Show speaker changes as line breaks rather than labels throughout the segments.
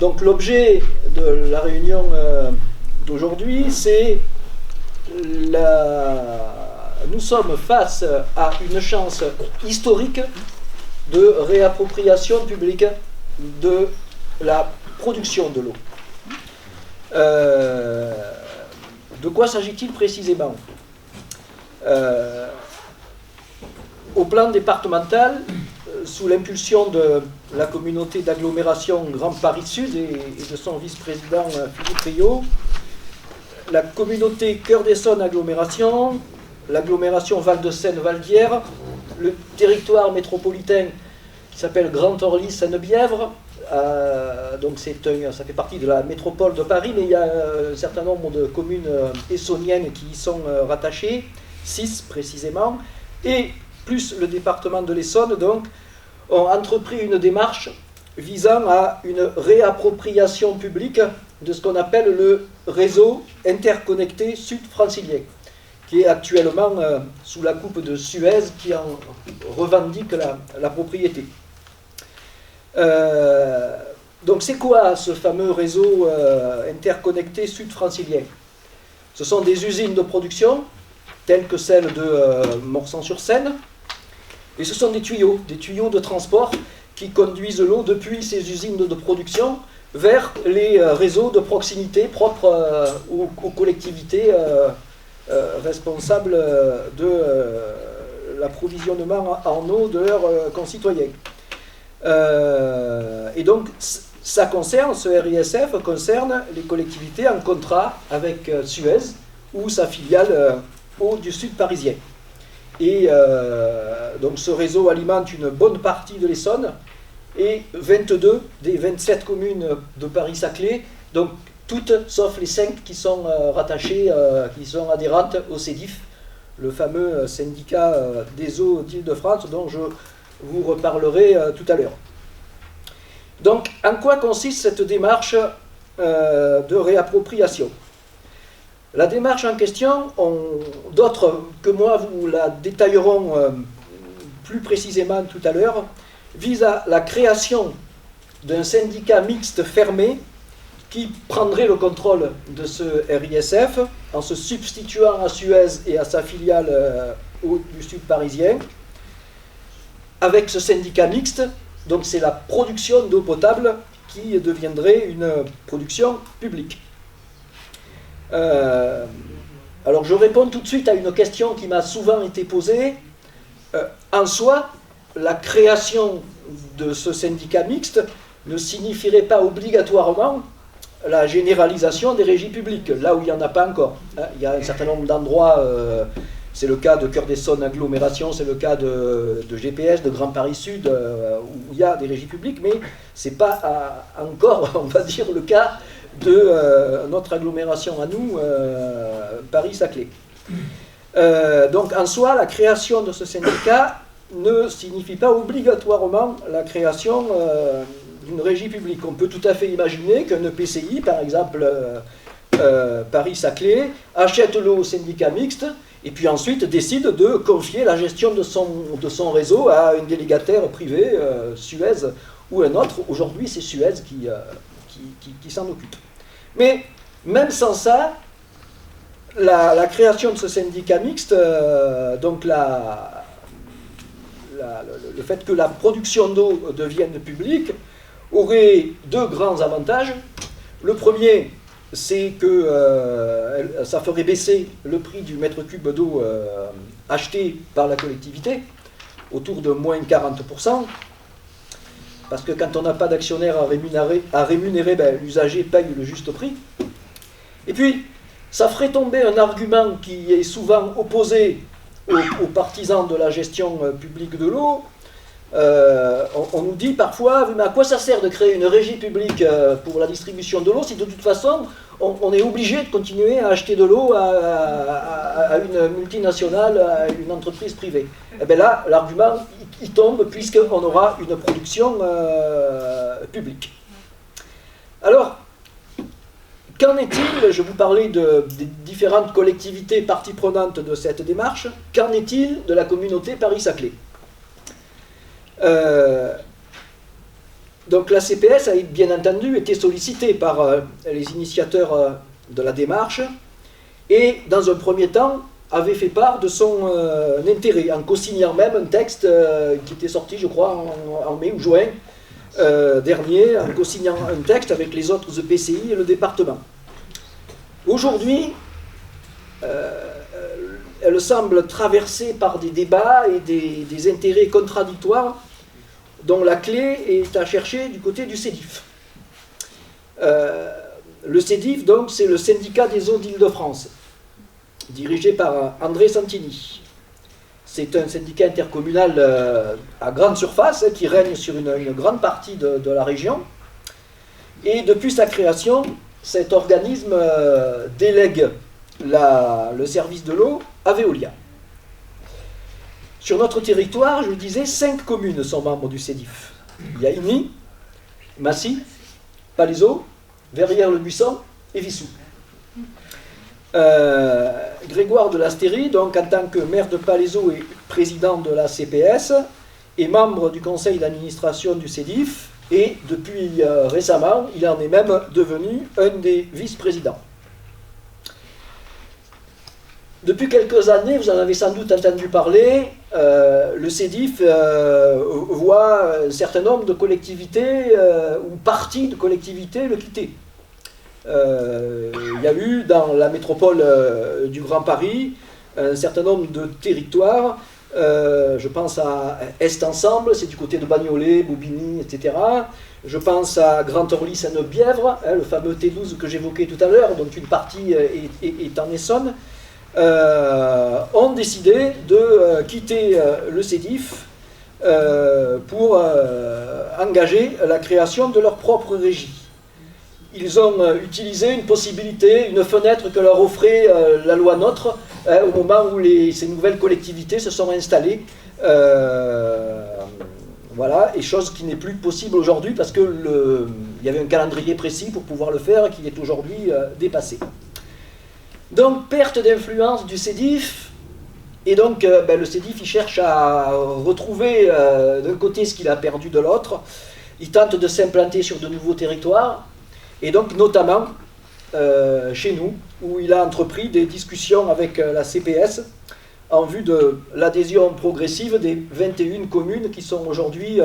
Donc l'objet de la réunion d'aujourd'hui, c'est nous sommes face à une chance historique de réappropriation publique de la production de l'eau. De quoi s'agit-il précisément? Au plan départemental, sous l'impulsion de la communauté d'agglomération Grand Paris Sud et de son vice-président Philippe Rio, la communauté Cœur-d'Essonne Agglomération, l'agglomération Val-de-Seine-Val d'Hier, le territoire métropolitain qui s'appelle Grand Orly-Seine-Bièvre, donc ça fait partie de la métropole de Paris, mais il y a un certain nombre de communes essonniennes qui y sont rattachées, 6 précisément, et plus le département de l'Essonne, donc, ont entrepris une démarche visant à une réappropriation publique de ce qu'on appelle le réseau interconnecté sud-francilien, qui est actuellement sous la coupe de Suez, qui en revendique la propriété. Donc c'est quoi ce fameux réseau interconnecté sud-francilien? Ce sont des usines de production, telles que celle de Morsang-sur-Seine, et ce sont des tuyaux de transport qui conduisent l'eau depuis ces usines de production vers les réseaux de proximité propres aux collectivités responsables de l'approvisionnement en eau de leurs concitoyens. Et donc, ce RISF concerne les collectivités en contrat avec Suez ou sa filiale Eau du Sud parisien. Et donc ce réseau alimente une bonne partie de l'Essonne et 22 des 27 communes de Paris-Saclay, donc toutes sauf les 5 qui sont rattachées, qui sont adhérentes au CEDIF, le fameux syndicat des eaux d'Île-de-France dont je vous reparlerai tout à l'heure. Donc, en quoi consiste cette démarche de réappropriation? La démarche en question, d'autres que moi vous la détailleront plus précisément tout à l'heure, vise à la création d'un syndicat mixte fermé qui prendrait le contrôle de ce RISF en se substituant à Suez et à sa filiale du Sud parisien. Avec ce syndicat mixte, donc c'est la production d'eau potable qui deviendrait une production publique. Alors je réponds tout de suite à une question qui m'a souvent été posée. En soi, la création de ce syndicat mixte ne signifierait pas obligatoirement la généralisation des régies publiques, là où il n'y en a pas encore. Il y a un certain nombre d'endroits, c'est le cas de Cœur-d'Essonne Agglomération, c'est le cas de GPS, de Grand Paris Sud, où il y a des régies publiques, mais ce n'est pas encore, on va dire, le cas de notre agglomération à nous, Paris-Saclay. Donc en soi, la création de ce syndicat ne signifie pas obligatoirement la création d'une régie publique. On peut tout à fait imaginer qu'un EPCI, par exemple Paris-Saclay, achète l'eau au syndicat mixte et puis ensuite décide de confier la gestion de son réseau à un délégataire privé, Suez ou un autre. Aujourd'hui, c'est Suez qui s'en occupe. Mais même sans ça, la création de ce syndicat mixte, donc le fait que la production d'eau devienne publique, aurait deux grands avantages. Le premier, c'est que ça ferait baisser le prix du mètre cube d'eau acheté par la collectivité, autour de moins 40%, parce que quand on n'a pas d'actionnaire à rémunérer, l'usager paye le juste prix. Et puis, ça ferait tomber un argument qui est souvent opposé aux partisans de la gestion publique de l'eau. On nous dit parfois, mais à quoi ça sert de créer une régie publique pour la distribution de l'eau si de toute façon on est obligé de continuer à acheter de l'eau à une multinationale, à une entreprise privée? Et bien là, l'argument il tombe puisqu'on aura une production publique. Alors, qu'en est-il? Je vous parlais des différentes collectivités parties prenantes de cette démarche. Qu'en est-il de la communauté Paris-Saclay? Donc la CPS a bien entendu été sollicitée par les initiateurs de la démarche et dans un premier temps avait fait part de son intérêt en co-signant même un texte qui était sorti je crois en mai ou juin dernier, en co-signant un texte avec les autres EPCI et le département. Aujourd'hui, elle semble traversée par des débats et des intérêts contradictoires dont la clé est à chercher du côté du CEDIF. Le CEDIF, donc, c'est le syndicat des eaux d'Île-de-France, dirigé par André Santini. C'est un syndicat intercommunal à grande surface qui règne sur une grande partie de la région. Et depuis sa création, cet organisme délègue le service de l'eau à Veolia. Sur notre territoire, je le disais, 5 communes sont membres du CEDIF. Il y a Igny, Massy, Palaiseau, Verrières-le-Buisson et Vissou. Grégoire de Lasteyrie, donc en tant que maire de Palaiseau et président de la CPS, est membre du conseil d'administration du CEDIF et depuis récemment, il en est même devenu un des vice-présidents. Depuis quelques années, vous en avez sans doute entendu parler, le CEDIF voit un certain nombre de collectivités ou parties de collectivités le quitter. Il y a eu dans la métropole du Grand Paris un certain nombre de territoires, je pense à Est Ensemble, c'est du côté de Bagnolet, Bobigny, etc. Je pense à Grand Orly-Seine-Bièvre, le fameux T12 que j'évoquais tout à l'heure, dont une partie est en Essonne. Ont décidé de quitter le CEDIF pour engager la création de leur propre régie. Ils ont utilisé une possibilité, une fenêtre que leur offrait la loi NOTRe au moment où ces nouvelles collectivités se sont installées. Voilà, et chose qui n'est plus possible aujourd'hui parce qu'il y avait un calendrier précis pour pouvoir le faire et qui est aujourd'hui dépassé. Donc, perte d'influence du CEDIF, et donc le CEDIF il cherche à retrouver d'un côté ce qu'il a perdu de l'autre, il tente de s'implanter sur de nouveaux territoires, et donc notamment chez nous, où il a entrepris des discussions avec la CPS en vue de l'adhésion progressive des 21 communes qui sont aujourd'hui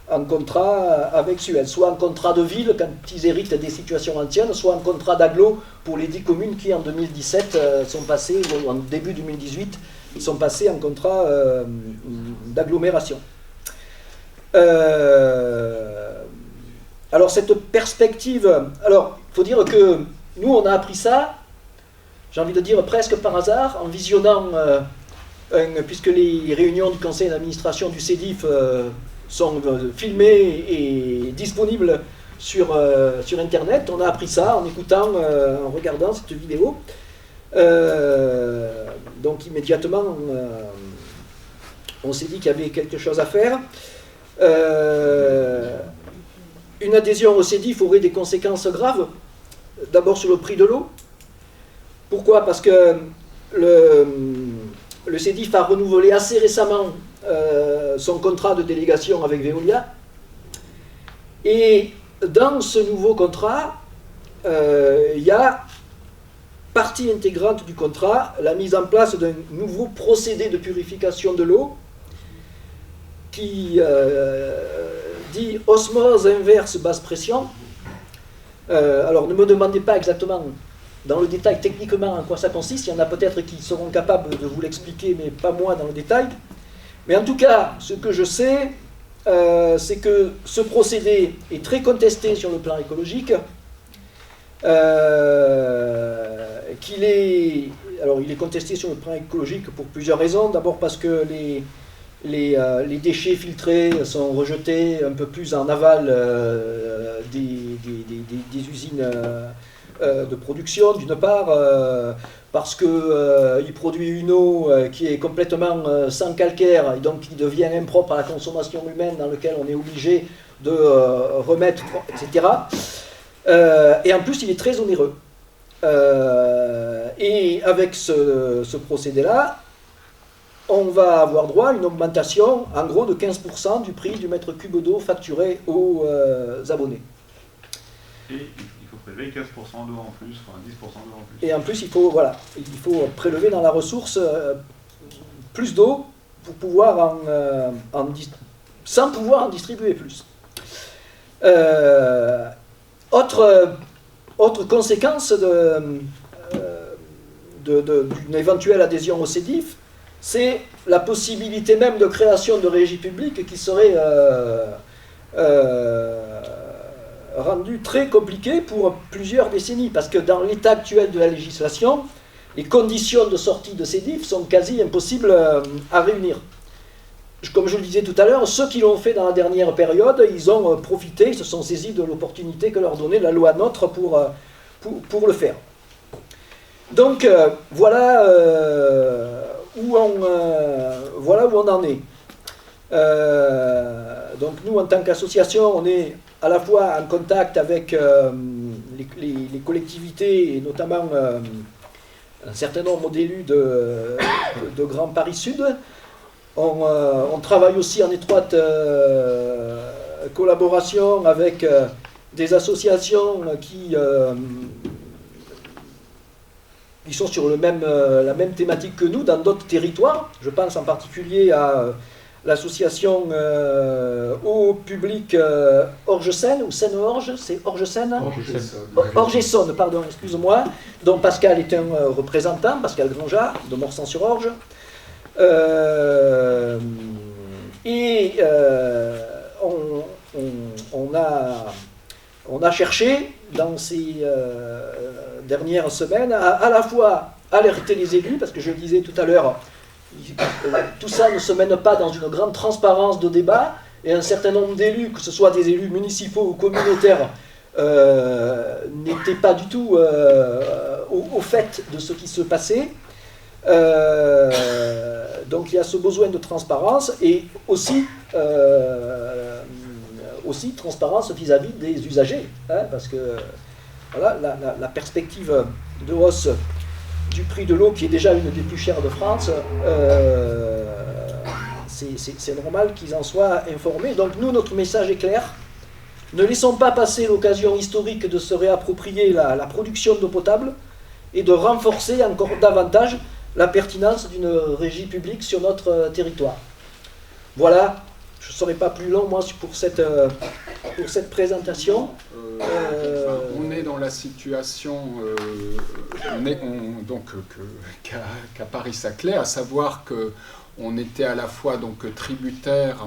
en contrat avec Suez, soit en contrat de ville quand ils héritent des situations anciennes, soit en contrat d'agglo pour les 10 communes qui en 2017 sont passées, ou en début 2018, sont passées en contrat d'agglomération. Alors cette perspective, alors il faut dire que nous on a appris ça, j'ai envie de dire presque par hasard, en visionnant, puisque les réunions du conseil d'administration du CEDIF sont filmés et disponibles sur Internet. On a appris ça en écoutant, en regardant cette vidéo. Donc immédiatement, on s'est dit qu'il y avait quelque chose à faire. Une adhésion au CEDIF aurait des conséquences graves. D'abord sur le prix de l'eau. Pourquoi? Parce que le CEDIF a renouvelé assez récemment son contrat de délégation avec Veolia. Et dans ce nouveau contrat, il y a partie intégrante du contrat la mise en place d'un nouveau procédé de purification de l'eau qui dit osmose inverse basse pression. Alors ne me demandez pas exactement dans le détail techniquement en quoi ça consiste, il y en a peut-être qui seront capables de vous l'expliquer, mais pas moi dans le détail. Mais en tout cas, ce que je sais, c'est que ce procédé est très contesté sur le plan écologique, il est contesté sur le plan écologique pour plusieurs raisons. D'abord parce que les déchets filtrés sont rejetés un peu plus en aval des usines de production, d'une part, parce qu'il produit une eau qui est complètement sans calcaire et donc qui devient impropre à la consommation humaine, dans laquelle on est obligé de remettre, etc. Et en plus, il est très onéreux. Et avec ce procédé-là, on va avoir droit à une augmentation en gros de 15% du prix du mètre cube d'eau facturé aux abonnés.
Et il faut prélever 15% d'eau en plus, enfin 10% d'eau en plus.
Et en plus, il faut prélever dans la ressource plus d'eau pour pouvoir sans pouvoir en distribuer plus. Autre conséquence d'une éventuelle adhésion au CEDIF, c'est la possibilité même de création de régies publiques qui serait rendue très compliquée pour plusieurs décennies, parce que dans l'état actuel de la législation, les conditions de sortie de CEDIF sont quasi impossibles à réunir. Comme je le disais tout à l'heure, ceux qui l'ont fait dans la dernière période, ils ont profité, ils se sont saisis de l'opportunité que leur donnait la loi NOTRe pour le faire. Donc voilà où on en est. Donc nous, en tant qu'association, on est à la fois en contact avec les collectivités et notamment un certain nombre d'élus de Grand Paris Sud. On travaille aussi en étroite collaboration avec des associations qui sont sur la même thématique que nous dans d'autres territoires. Je pense en particulier à l'association Eau Publique Orge-Seine, ou Seine-Orge, c'est Orge-Seine ? Orge-Essonne, pardon, excuse-moi, dont Pascal est un représentant, Pascal Grangeard, de Morsan-sur-Orge. On a cherché dans ces dernières semaines à la fois alerter les élus, parce que je le disais tout à l'heure, tout ça ne se mène pas dans une grande transparence de débat, et un certain nombre d'élus, que ce soit des élus municipaux ou communautaires, n'étaient pas du tout au fait de ce qui se passait. Donc il y a ce besoin de transparence et aussi transparence vis-à-vis des usagers, hein, parce que voilà, la perspective de hausse du prix de l'eau, qui est déjà une des plus chères de France, c'est normal qu'ils en soient informés. Donc nous, notre message est clair: ne laissons pas passer l'occasion historique de se réapproprier la production d'eau potable et de renforcer encore davantage la pertinence d'une régie publique sur notre territoire. Voilà, je ne serai pas plus long, moi, pour cette présentation.
On est dans la situation qu'a Paris-Saclay, à savoir qu'on était à la fois donc tributaire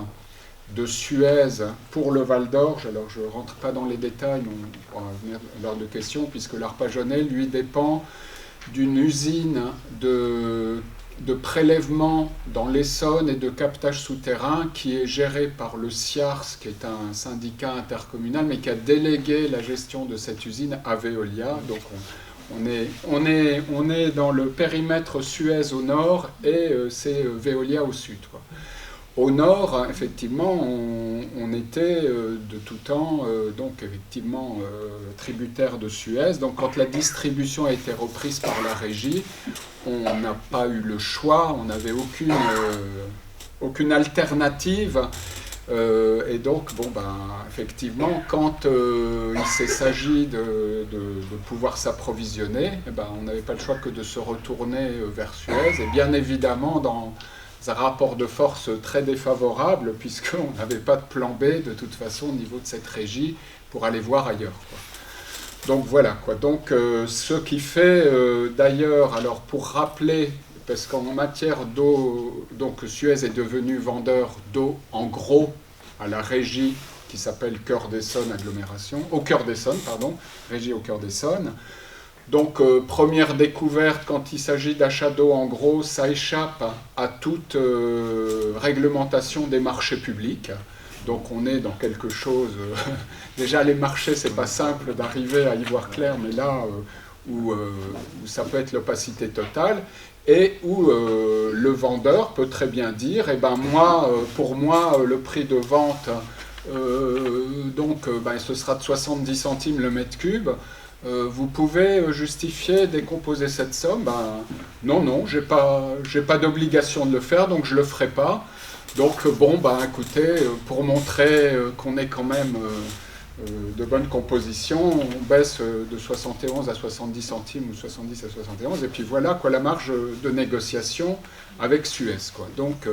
de Suez pour le Val d'Orge. Alors je ne rentre pas dans les détails, mais on pourra venir lors de questions, puisque l'Arpajonais, lui, dépend d'une usine de prélèvement dans l'Essonne et de captage souterrain qui est gérée par le SIARS, qui est un syndicat intercommunal, mais qui a délégué la gestion de cette usine à Veolia. Donc on est dans le périmètre Suez au nord et c'est Veolia au sud, quoi. Au nord, effectivement, on était de tout temps, donc effectivement, tributaire de Suez. Donc quand la distribution a été reprise par la régie, on n'a pas eu le choix, on n'avait aucune alternative. Et donc, bon, ben, effectivement, quand il s'agit de pouvoir s'approvisionner, eh ben, on n'avait pas le choix que de se retourner vers Suez. Et bien évidemment, dans un rapport de force très défavorable, puisqu'on n'avait pas de plan B de toute façon au niveau de cette régie pour aller voir ailleurs, quoi. Donc voilà, quoi. Donc ce qui fait d'ailleurs, alors pour rappeler, parce qu'en matière d'eau, donc Suez est devenu vendeur d'eau en gros à la régie qui s'appelle Cœur d'Essonne Agglomération, au Cœur d'Essonne, pardon, régie au Cœur d'Essonne. Donc, première découverte, quand il s'agit d'achat d'eau, en gros, ça échappe à toute réglementation des marchés publics. Donc, on est dans quelque chose... déjà, les marchés, c'est pas simple d'arriver à y voir clair, mais là, où ça peut être l'opacité totale, et où le vendeur peut très bien dire, eh ben moi, pour moi, le prix de vente, ce sera de 70 centimes le mètre cube. vous pouvez justifier décomposer cette somme? Ben, non, j'ai pas d'obligation de le faire, donc je le ferai pas. Donc bon, ben écoutez, pour montrer qu'on est quand même de bonne composition, on baisse de 71 à 70 centimes ou 70 à 71, et puis voilà quoi la marge de négociation avec Suez, quoi. Donc,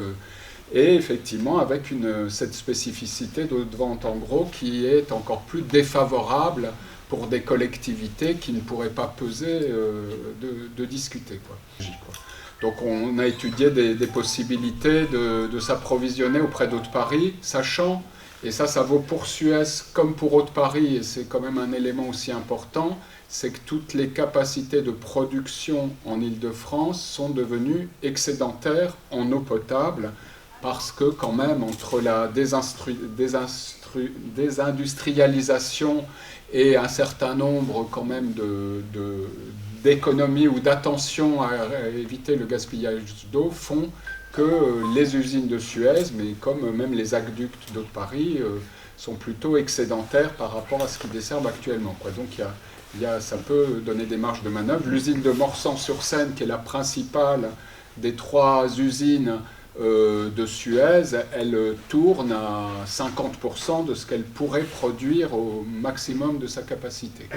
et effectivement avec cette spécificité de vente en gros qui est encore plus défavorable pour des collectivités qui ne pourraient pas peser de discuter, quoi. Donc on a étudié des possibilités de s'approvisionner auprès d'Haute-Paris, sachant, et ça vaut pour Suez comme pour Haute-Paris, et c'est quand même un élément aussi important, c'est que toutes les capacités de production en Île-de-France sont devenues excédentaires en eau potable, parce que quand même, entre la désindustrialisation et un certain nombre quand même d'économies ou d'attention à éviter le gaspillage d'eau, font que les usines de Suez, mais comme même les aqueducs de Paris, sont plutôt excédentaires par rapport à ce qu'ils desservent actuellement, quoi. Donc ça peut donner des marges de manœuvre. L'usine de Morsan-sur-Seine, qui est la principale des 3 usines de Suez, elle tourne à 50% de ce qu'elle pourrait produire au maximum de sa capacité.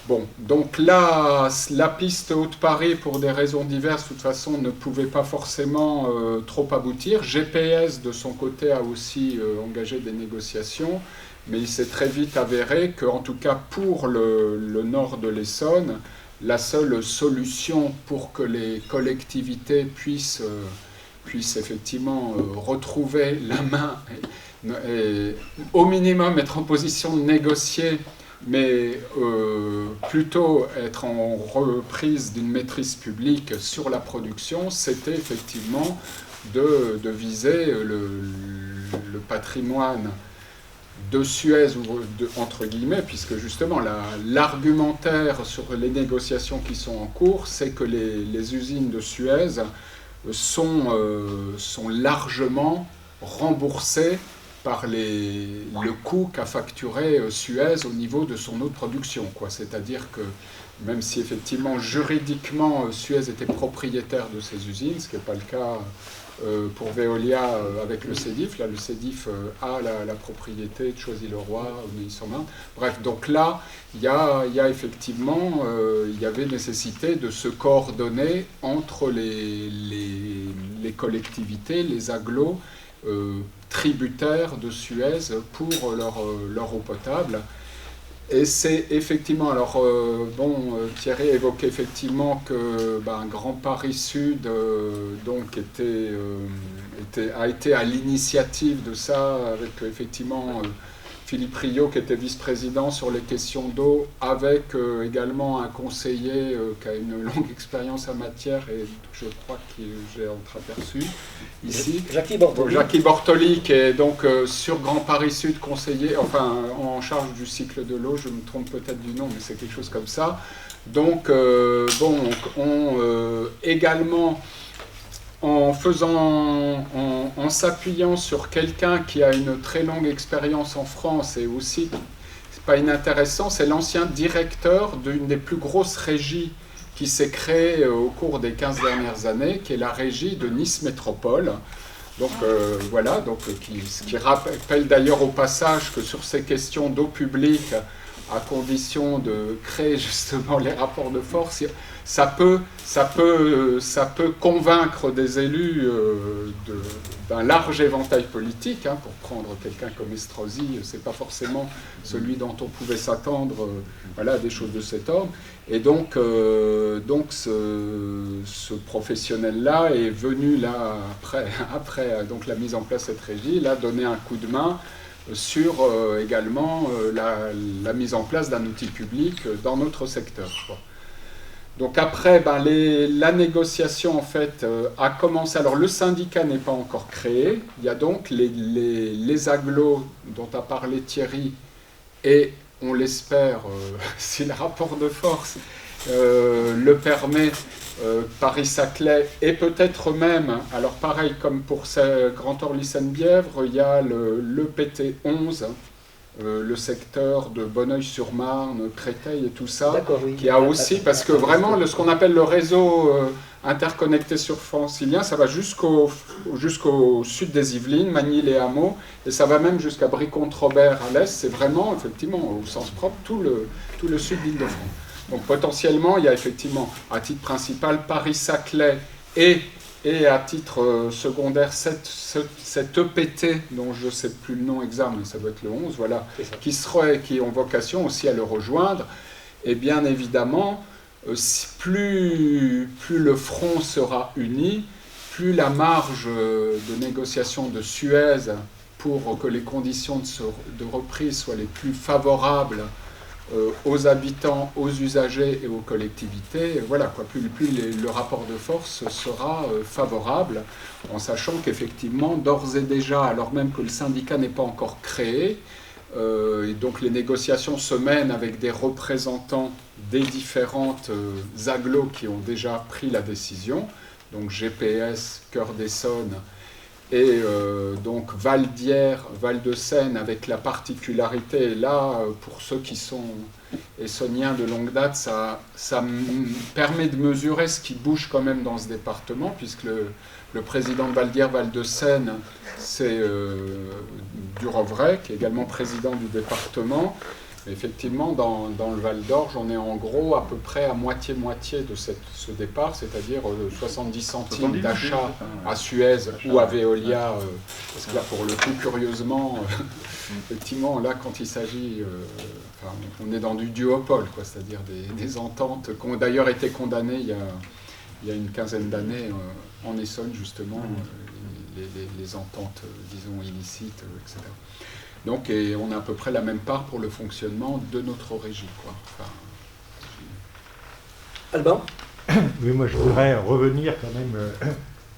Bon, donc là, la piste Haute-Paris, pour des raisons diverses, de toute façon, ne pouvait pas forcément trop aboutir. GPS, de son côté, a aussi engagé des négociations, mais il s'est très vite avéré qu'en tout cas pour le nord de l'Essonne, la seule solution pour que les collectivités puissent effectivement retrouver la main et au minimum être en position de négocier, mais plutôt être en reprise d'une maîtrise publique sur la production, c'était effectivement de viser le patrimoine de Suez, entre guillemets, puisque justement l'argumentaire sur les négociations qui sont en cours, c'est que les usines de Suez sont largement remboursées par le coût qu'a facturé Suez au niveau de son eau de production, quoi. C'est-à-dire que même si effectivement juridiquement Suez était propriétaire de ces usines, ce qui n'est pas le cas pour Veolia avec le CEDIF, là le CEDIF a la propriété de Choisy-le-Roi, Neuilly-sur-Marne. Bref, donc là il y a effectivement, il y avait nécessité de se coordonner entre les collectivités, les agglos tributaires de Suez pour leur eau potable. Et c'est effectivement, alors Thierry évoquait effectivement que Grand Paris Sud donc a été à l'initiative de ça avec effectivement Philippe Rio qui était vice-président sur les questions d'eau, avec également un conseiller qui a une longue expérience en matière et je crois que j'ai entreaperçu ici. Jackie Bortoli, qui est donc sur Grand Paris Sud, conseiller, enfin en charge du cycle de l'eau, je me trompe peut-être du nom, mais c'est quelque chose comme ça. Donc également en s'appuyant sur quelqu'un qui a une très longue expérience en France, et aussi, c'est pas inintéressant, c'est l'ancien directeur d'une des plus grosses régies qui s'est créée au cours des 15 dernières années, qui est la régie de Nice Métropole. Donc voilà, donc, ce qui rappelle d'ailleurs au passage que sur ces questions d'eau publique, à condition de créer justement les rapports de force, ça peut convaincre des élus d'un large éventail politique, hein, pour prendre quelqu'un comme Estrosi, c'est pas forcément celui dont on pouvait s'attendre, voilà, des choses de cet ordre. Et donc ce professionnel-là est venu là après donc la mise en place de cette régie, là donner un coup de main sur également la mise en place d'un outil public dans notre secteur, quoi. Donc après, la négociation en fait a commencé. Alors le syndicat n'est pas encore créé. Il y a donc les agglos dont a parlé Thierry, et on l'espère, si le rapport de force le permet, Paris-Saclay, et peut-être même, alors pareil comme pour Grand Orly-Seine-Bièvre, il y a le PT11 le secteur de Bonneuil-sur-Marne, Créteil et tout ça,
D'accord, oui.
qui a aussi, parce que vraiment, ce qu'on appelle le réseau interconnecté sur francilien, ça va jusqu'au sud des Yvelines, Magny-les-Hameaux, et ça va même jusqu'à Brie-Comte-Robert à l'est. C'est vraiment, effectivement, au sens propre, tout le sud d'Île-de-France. Donc potentiellement, il y a effectivement, à titre principal, Paris-Saclay et à titre secondaire, cette EPT, dont je ne sais plus le nom exact, mais ça doit être le 11, voilà, qui ont vocation aussi à le rejoindre. Et bien évidemment, plus le front sera uni, plus la marge de négociation de Suez pour que les conditions de reprise soient les plus favorables aux habitants, aux usagers et aux collectivités, voilà, quoi, plus le rapport de force sera favorable, en sachant qu'effectivement, d'ores et déjà, alors même que le syndicat n'est pas encore créé, et donc les négociations se mènent avec des représentants des différentes agglos qui ont déjà pris la décision, donc GPS, Cœur d'Essonne, et donc Val-d'Hier, Val-de-Seine, avec la particularité, et là, pour ceux qui sont essonniens de longue date, ça permet de mesurer ce qui bouge quand même dans ce département, puisque le président de Val-d'Hier, Val-de-Seine, c'est Durovray, qui est également président du département. Effectivement, dans le Val d'Orge, on est en gros à peu près à moitié-moitié de ce départ, c'est-à-dire 70 centimes d'achat à Suez ou à Veolia, parce que là, pour le coup, curieusement, effectivement, là, quand il s'agit, on est dans du duopole, quoi, c'est-à-dire des ententes qui ont d'ailleurs été condamnées il y a une quinzaine d'années en Essonne, justement, les ententes, disons, illicites, etc. Donc, et on a à peu près la même part pour le fonctionnement de notre régie, quoi. Enfin,
Alban ?
Oui, moi je voudrais revenir quand même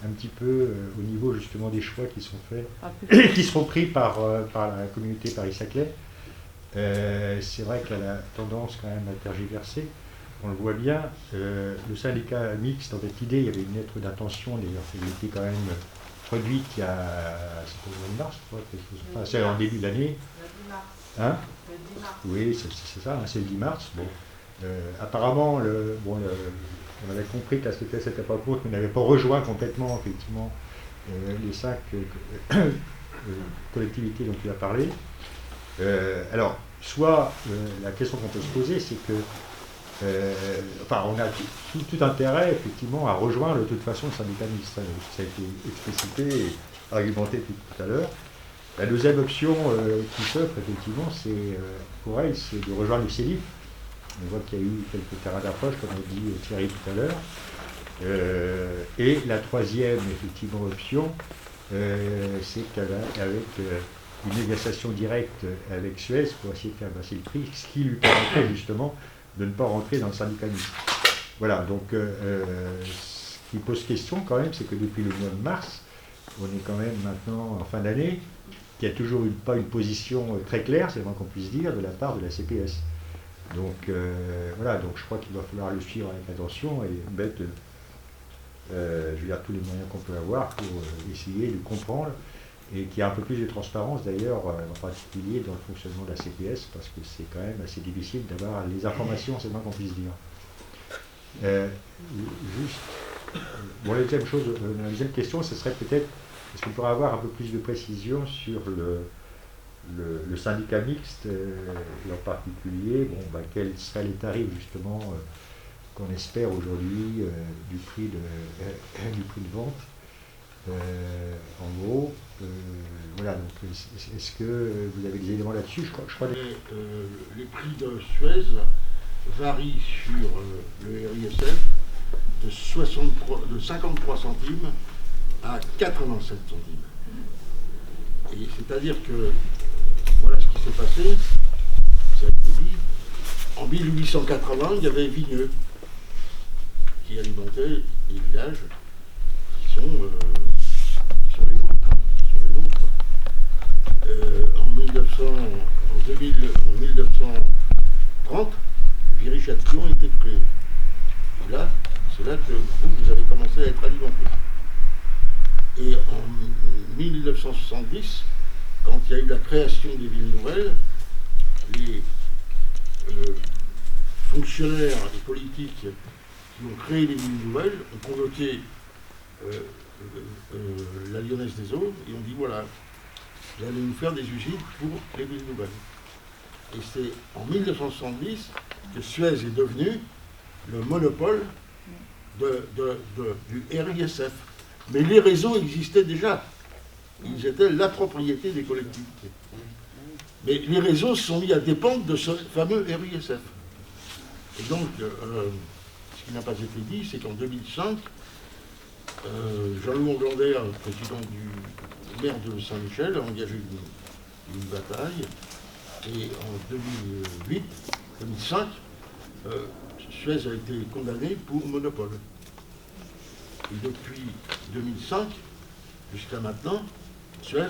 un petit peu au niveau justement des choix qui sont faits et qui seront pris par la communauté Paris-Saclay. C'est vrai qu'elle a tendance quand même à tergiverser. On le voit bien. Le syndicat mixte, en fait, l'idée, il y avait une lettre d'intention, d'ailleurs, qui était quand même produite il y a, c'était au mois de mars, je crois, quelque chose. Enfin, c'est en début d'année.
Le 10 mars.
Hein?
Le 10 mars.
Oui, c'est ça, hein, c'est le 10 mars. Bon. Apparemment, on avait compris qu'à cette époque, qu'on n'avait pas rejoint complètement, effectivement, les 5 collectivités dont tu as parlé. Alors, soit la question qu'on peut se poser, c'est que on a tout intérêt, effectivement, à rejoindre de toute façon le syndicat mixte. Ça a été explicité et argumenté tout à l'heure. La deuxième option qui s'offre, effectivement, pour elle, c'est de rejoindre le CELIF. On voit qu'il y a eu quelques terrains d'approche, comme a dit Thierry tout à l'heure. Et la troisième, effectivement, option, c'est qu'avec une négociation directe avec Suez pour essayer de faire passer le prix, ce qui lui permettrait justement de ne pas rentrer dans le syndicat mixte. Voilà, donc ce qui pose question quand même, c'est que depuis le mois de mars, on est quand même maintenant en fin d'année, qu'il n'y a toujours pas une position très claire, c'est le moins qu'on puisse dire, de la part de la CPS. Donc voilà, donc je crois qu'il va falloir le suivre avec attention et mettre je veux dire, tous les moyens qu'on peut avoir pour essayer de comprendre et qu'il y ait un peu plus de transparence d'ailleurs, en particulier dans le fonctionnement de la CPS, parce que c'est quand même assez difficile d'avoir les informations, c'est le moins qu'on puisse dire. Bon, la deuxième question, ce serait peut-être, est-ce qu'on pourrait avoir un peu plus de précision sur le syndicat mixte, et en particulier, quels seraient les tarifs justement qu'on espère aujourd'hui du prix de vente. En gros, voilà, donc est-ce que vous avez des éléments là-dessus? Je crois
les prix de Suez varient sur le RISF de 53 centimes à 87 centimes. Et c'est-à-dire que, voilà ce qui s'est passé, ça a été dit, en 1880, il y avait Vigneux qui alimentait les villages qui sont les nôtres. En 1930, Viry-Châtillon était créé. Et là, c'est là que vous avez commencé à être alimenté. Et en 1970, quand il y a eu la création des villes nouvelles, les fonctionnaires et politiques qui ont créé les villes nouvelles ont convoqué la Lyonnaise des Eaux et ont dit voilà, vous allez nous faire des usines pour les villes nouvelles. Et c'est en 1970 que Suez est devenu le monopole du RISF. Mais les réseaux existaient déjà. Ils étaient la propriété des collectivités. Mais les réseaux se sont mis à dépendre de ce fameux RISF. Et donc, ce qui n'a pas été dit, c'est qu'en 2005, Jean-Louis Anglander, président du maire de Saint-Michel, a engagé une bataille. Et en 2005, Suez a été condamné pour monopole. Et depuis 2005, jusqu'à maintenant, Suez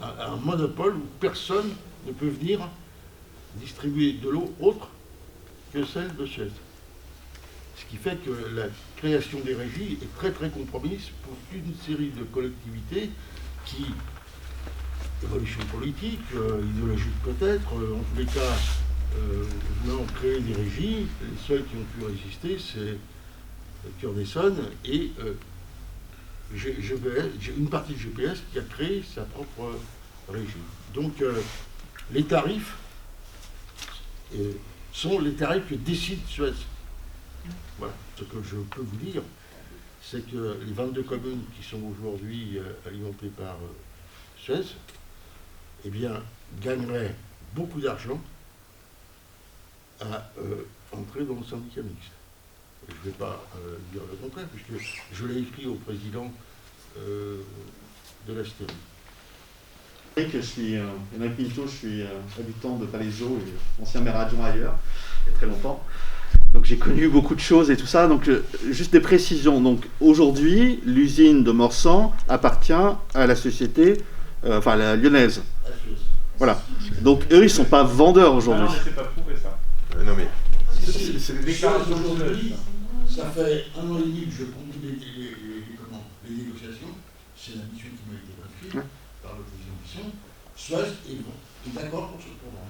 a un monopole où personne ne peut venir distribuer de l'eau autre que celle de Suez. Ce qui fait que la création des régies est très très compromise pour une série de collectivités qui, évolution politique, idéologique peut-être, en tous les cas, voulant créer des régies, les seuls qui ont pu résister, c'est Cœur d'Essonne et une partie de GPS qui a créé sa propre régie. Donc les tarifs sont les tarifs que décide Suez. Voilà. Ce que je peux vous dire, c'est que les 22 communes qui sont aujourd'hui alimentées par Suez, eh bien, gagneraient beaucoup d'argent à entrer dans le syndicat mixte. Je ne vais pas dire le contraire, puisque je l'ai écrit au président de la STERI.
Je suis Yannick Pinto, je suis habitant de Palaiseau et ancien maire adjoint ailleurs, il y a très longtemps. Donc j'ai connu beaucoup de choses et tout ça. Donc juste des précisions. Donc aujourd'hui, l'usine de Morsan appartient à la société, enfin la lyonnaise. Voilà. Donc eux, ils ne sont pas vendeurs aujourd'hui.
Non, mais c'est pas prouvé ça.
Non mais
C'est des déclarations
aujourd'hui. Ça fait 1 an et demi que je conduis les négociations. C'est la mission qui m'a été confiée par le président Bisson. Suez est d'accord pour se vendre.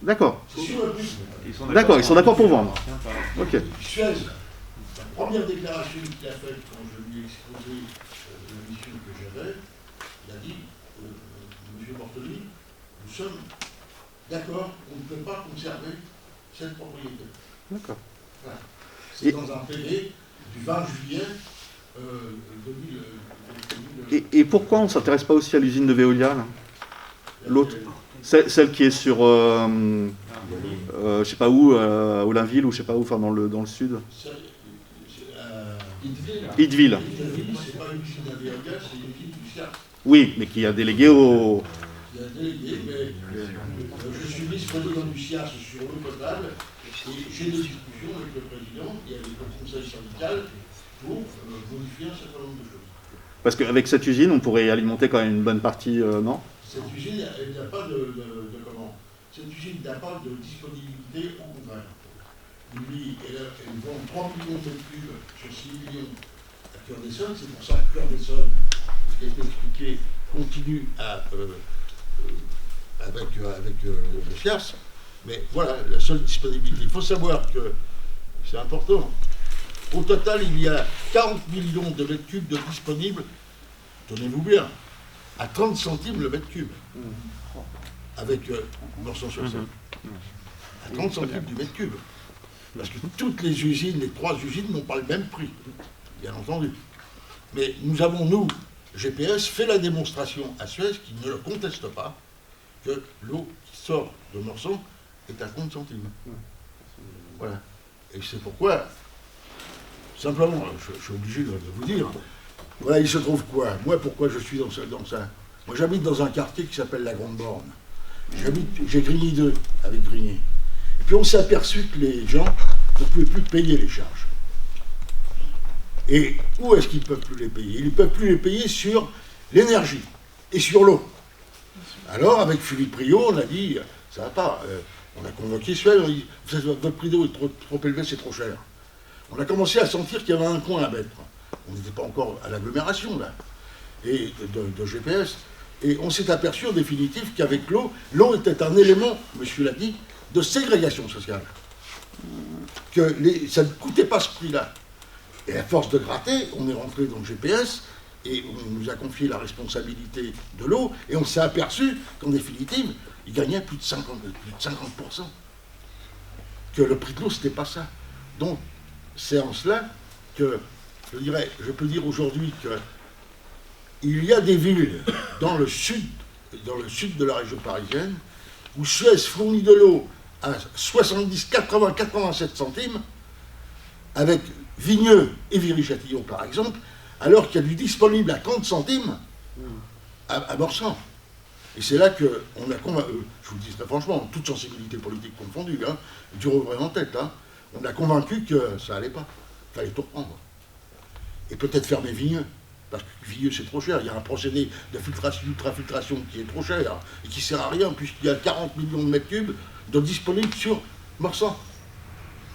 D'accord.
C'est sur le but.
D'accord, ils sont d'accord pour vendre. Ok.
Suez, la première déclaration qu'il a faite quand je lui ai exposé la mission que j'avais, il a dit M. Bortoli, nous sommes d'accord, on ne peut pas conserver cette propriété.
D'accord.
Voilà. C'est dans un PV du 20 juillet 2000.
Et pourquoi on ne s'intéresse pas aussi à l'usine de Veolia, là? L'autre, celle qui est sur, je sais pas où, à Oulainville ou je sais pas où, enfin dans le sud. Itteville.
C'est pas une usine à Veolia, c'est une usine du CIAS.
Oui, mais qui a délégué au.
Il y a délégué, mais je suis vice-président du CIAS sur l'eau potable et j'ai des discussions avec le président et avec le conseil syndical pour modifier un certain nombre de choses.
Parce qu'avec cette usine, on pourrait alimenter quand même une bonne partie, non?
Cette usine, elle n'a pas de comment? Cette usine n'a pas de disponibilité, au contraire. Lui, elle vend 3 millions de mètres cubes sur 6 millions à Cœur d'Essonne. C'est pour ça que Cœur d'Essonne, ce qui a été expliqué, continue avec le FIAS. Mais voilà, la seule disponibilité. Il faut savoir que, c'est important, au total, il y a 40 millions de mètres cubes de disponibles, tenez-vous bien, à 30 centimes le mètre cube, avec Morsan-sur-Seine. À 30 centimes du mètre cube. Parce que toutes les usines, les 3 usines n'ont pas le même prix, bien entendu. Mais nous avons, nous, GPS, fait la démonstration à Suez, qui ne le conteste pas, que l'eau qui sort de Morsan est à 30 centimes. Voilà. Et c'est pourquoi, simplement, je suis obligé de vous dire, voilà, il se trouve quoi? Moi, pourquoi je suis dans ça? Moi, j'habite dans un quartier qui s'appelle la Grande Borne. J'ai Grigny 2 avec Grigny. Et puis on s'est aperçu que les gens ne pouvaient plus payer les charges. Et où est-ce qu'ils ne peuvent plus les payer? Ils ne peuvent plus les payer sur l'énergie et sur l'eau. Alors, avec Philippe Priot, on a dit, ça ne va pas. On a convoqué Suez, on a dit, votre prix d'eau est trop élevé, c'est trop cher. On a commencé à sentir qu'il y avait un coin à mettre. On n'était pas encore à l'agglomération, là, et de GPS. Et on s'est aperçu en définitive qu'avec l'eau était un élément, monsieur l'a dit, de ségrégation sociale. Que ça ne coûtait pas ce prix-là. Et à force de gratter, on est rentré dans le GPS et on nous a confié la responsabilité de l'eau et on s'est aperçu qu'en définitive, il gagnait plus de 50%. Que le prix de l'eau, c'était pas ça. Donc, c'est en cela que, je peux dire aujourd'hui qu'il y a des villes dans le sud de la région parisienne où Suez fournit de l'eau à 70, 80, 87 centimes, avec Vigneux et Viry-Châtillon par exemple, alors qu'il y a du disponible à 30 centimes à Morsan. Et c'est là qu'on a convaincu, je vous le dis très franchement, toute sensibilité politique confondue, du regret en tête, on a convaincu que ça allait pas, il fallait tout reprendre. Et peut-être fermer Vigneux, parce que Vigneux c'est trop cher, il y a un procédé d'ultrafiltration qui est trop cher et qui sert à rien, puisqu'il y a 40 millions de mètres cubes de disponibles sur Morsan.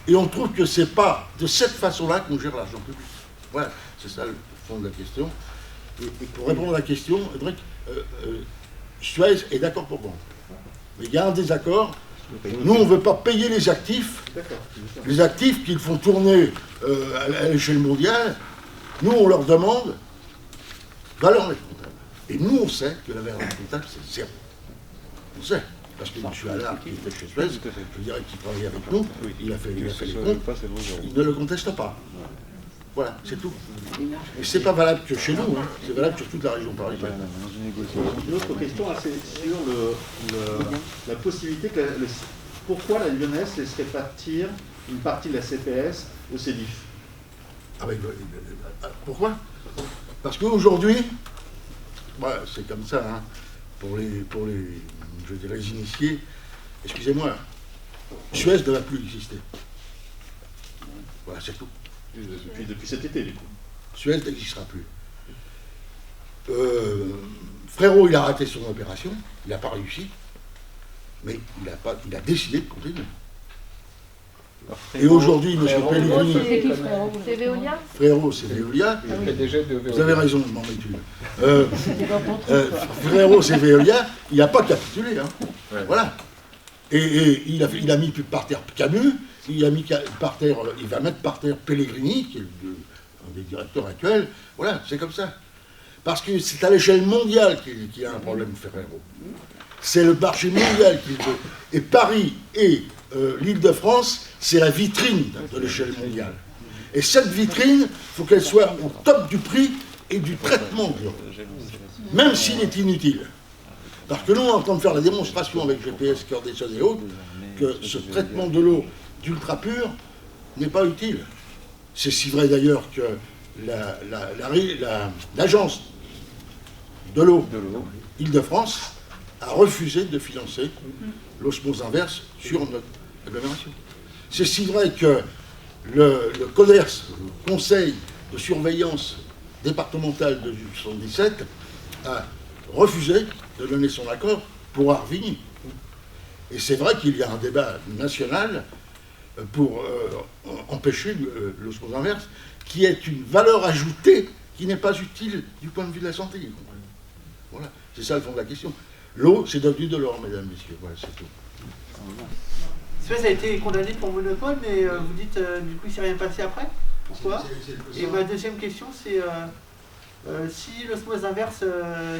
Et on trouve que c'est pas de cette façon-là qu'on gère l'argent public. Voilà, c'est ça le fond de la question. Et pour répondre à la question, Suez est d'accord pour vendre. Mais il y a un désaccord. Nous, on ne veut pas payer les actifs qu'ils font tourner à l'échelle mondiale. Nous, on leur demande valeur nette comptable. Et nous, on sait que la valeur nette comptable, c'est zéro. On sait. Parce que M. Allard, qui était chez Suez, je dirais qu'il travaillait avec nous, il a fait les comptes, il ne le conteste pas. Voilà, c'est tout. Et c'est pas valable que chez nous, c'est valable sur toute la région parisienne.
Une autre question, c'est sur la possibilité que pourquoi la Lyonnaise laisserait partir une partie de la CPS au CEDIF.
Pourquoi? Parce qu'aujourd'hui, c'est comme ça, pour les je dirais, les initiés, excusez-moi, Suez ne va plus exister. Voilà, c'est tout.
Depuis cet été, du coup.
Suez n'existera plus. Frérot, il a raté son opération, il n'a pas réussi, mais il a décidé de continuer. Et aujourd'hui, M. Pellegrini...
C'est Veolia?
Frérot, c'est Veolia. Vous avez raison, m'en étude. Frérot, c'est Veolia, il n'a pas capitulé. Voilà. Et il a mis par terre Camus, il va mettre par terre Pellegrini, qui est un des directeurs actuels. Voilà, c'est comme ça. Parce que c'est à l'échelle mondiale qu'il y a un problème, Frérot. C'est le marché mondial qu'il veut. Et Paris et l'Île-de-France, c'est la vitrine de l'échelle mondiale. Et cette vitrine, il faut qu'elle soit au top du prix et du traitement de l'eau. Même s'il est inutile. Parce que nous, on est en train de faire la démonstration avec GPS, Cœur des Seuils et autres, que ce traitement de l'eau d'ultra pure n'est pas utile. C'est si vrai d'ailleurs que l'agence de l'eau Île-de-France a refusé de financer l'osmose inverse sur notre agglomération. C'est si vrai que le CODERS, le Conseil de surveillance départemental de 1977, a refusé de donner son accord pour Arvigny. Et c'est vrai qu'il y a un débat national pour empêcher l'osmose inverse, qui est une valeur ajoutée qui n'est pas utile du point de vue de la santé. Voilà, c'est ça le fond de la question. L'eau, c'est devenu de l'or, mesdames, messieurs. Voilà, c'est tout.
Suez a été condamné pour monopole, mais vous dites, du coup, il ne s'est rien passé après. Pourquoi? Et ma deuxième question, c'est si l'osmose inverse,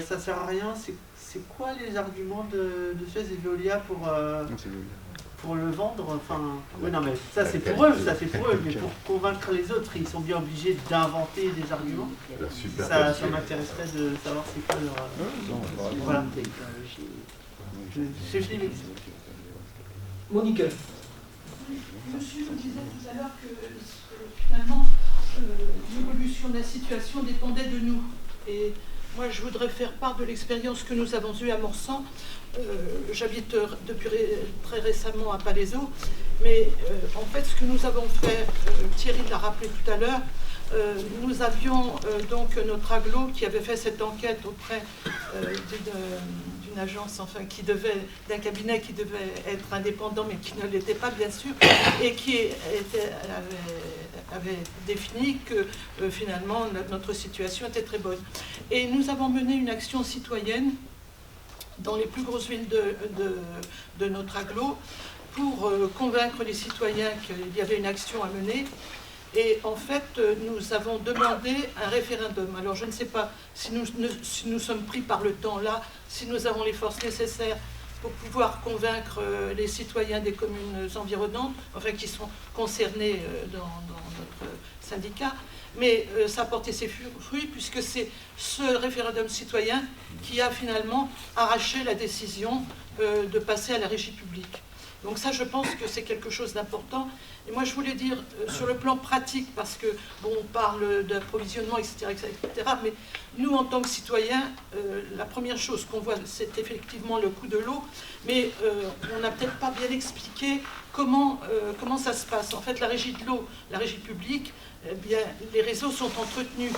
ça ne sert à rien, c'est quoi les arguments de Suez et Veolia pour le vendre? Enfin, oui, non, mais ça c'est pour eux, mais pour convaincre les autres, ils sont bien obligés d'inventer des arguments. Ça m'intéresserait de savoir c'est quoi leur... Voilà. C'est fini mes questions.
Monique.
Monsieur, je vous disais tout à l'heure que finalement, l'évolution de la situation dépendait de nous. Et moi, je voudrais faire part de l'expérience que nous avons eue à Morsan. J'habite depuis très récemment à Palaiseau, mais en fait, ce que nous avons fait, Thierry l'a rappelé tout à l'heure, nous avions donc notre agglo qui avait fait cette enquête auprès d'une agence, enfin, d'un cabinet qui devait être indépendant, mais qui ne l'était pas, bien sûr, et qui avait défini que finalement notre situation était très bonne. Et nous avons mené une action citoyenne dans les plus grosses villes de notre agglo pour convaincre les citoyens qu'il y avait une action à mener. Et en fait, nous avons demandé un référendum. Alors je ne sais pas si nous sommes pris par le temps là, si nous avons les forces nécessaires pour pouvoir convaincre les citoyens des communes environnantes, enfin qui sont concernés dans notre syndicat. Mais ça a porté ses fruits puisque c'est ce référendum citoyen qui a finalement arraché la décision de passer à la régie publique. Donc ça, je pense que c'est quelque chose d'important. Et moi, je voulais dire, sur le plan pratique, parce que, bon, on parle d'approvisionnement, etc., mais nous, en tant que citoyens, la première chose qu'on voit, c'est effectivement le coût de l'eau, mais on n'a peut-être pas bien expliqué comment ça se passe. En fait, la régie de l'eau, la régie publique, eh bien, les réseaux sont entretenus.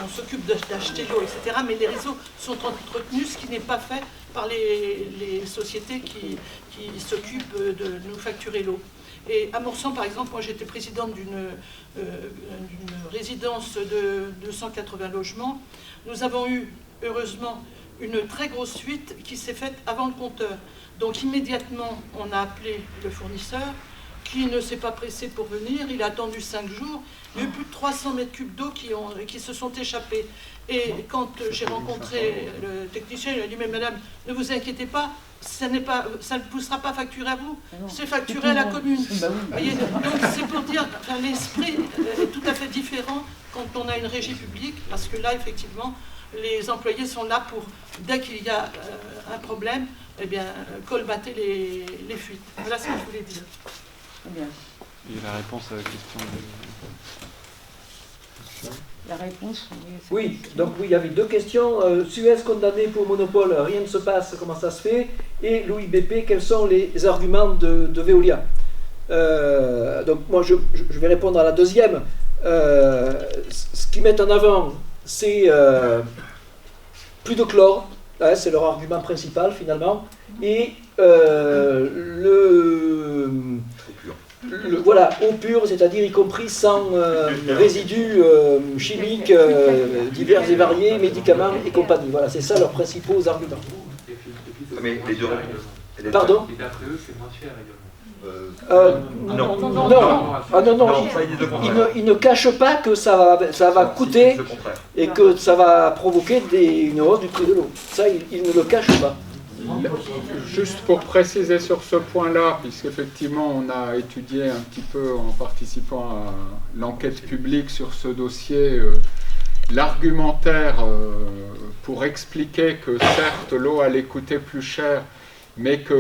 On s'occupe d'acheter l'eau, etc., mais les réseaux sont entretenus, ce qui n'est pas fait par les sociétés qui s'occupent de nous facturer l'eau. Et à Morsan, par exemple, moi j'étais présidente d'une résidence de 280 logements. Nous avons eu, heureusement, une très grosse fuite qui s'est faite avant le compteur. Donc immédiatement, on a appelé le fournisseur, qui ne s'est pas pressé pour venir. Il a attendu 5 jours. Il y a eu plus de 300 mètres cubes d'eau qui se sont échappés. Et quand j'ai rencontré le technicien, il a dit « Mais madame, ne vous inquiétez pas, ça ne vous sera pas facturé à vous, c'est facturé à la commune. » Voyez, donc c'est pour dire, enfin, l'esprit est tout à fait différent quand on a une régie publique, parce que là, effectivement, les employés sont là pour, dès qu'il y a un problème, eh bien, colmater les fuites. Voilà ce que je voulais dire.
Et la réponse à la question
La réponse,
oui, donc oui, il y avait 2 questions. Suez condamné pour monopole, rien ne se passe, comment ça se fait? Et Louis BP, quels sont les arguments de Veolia? Donc moi, je vais répondre à la deuxième. Ce qu'ils mettent en avant, c'est plus de chlore, hein, c'est leur argument principal finalement, et voilà, eau pure, c'est-à-dire y compris sans résidus chimiques divers et variés, médicaments et compagnie. Voilà, c'est ça leurs principaux arguments.
Mais les deux.
Pardon?
Et d'après eux, c'est moins cher également.
Il ne cache pas que ça va coûter et que ça va provoquer une hausse du prix de l'eau. Ça, il ne le cache pas.
Juste pour préciser sur ce point-là, puisqu'effectivement on a étudié un petit peu en participant à l'enquête publique sur ce dossier, l'argumentaire pour expliquer que certes l'eau allait coûter plus cher, mais que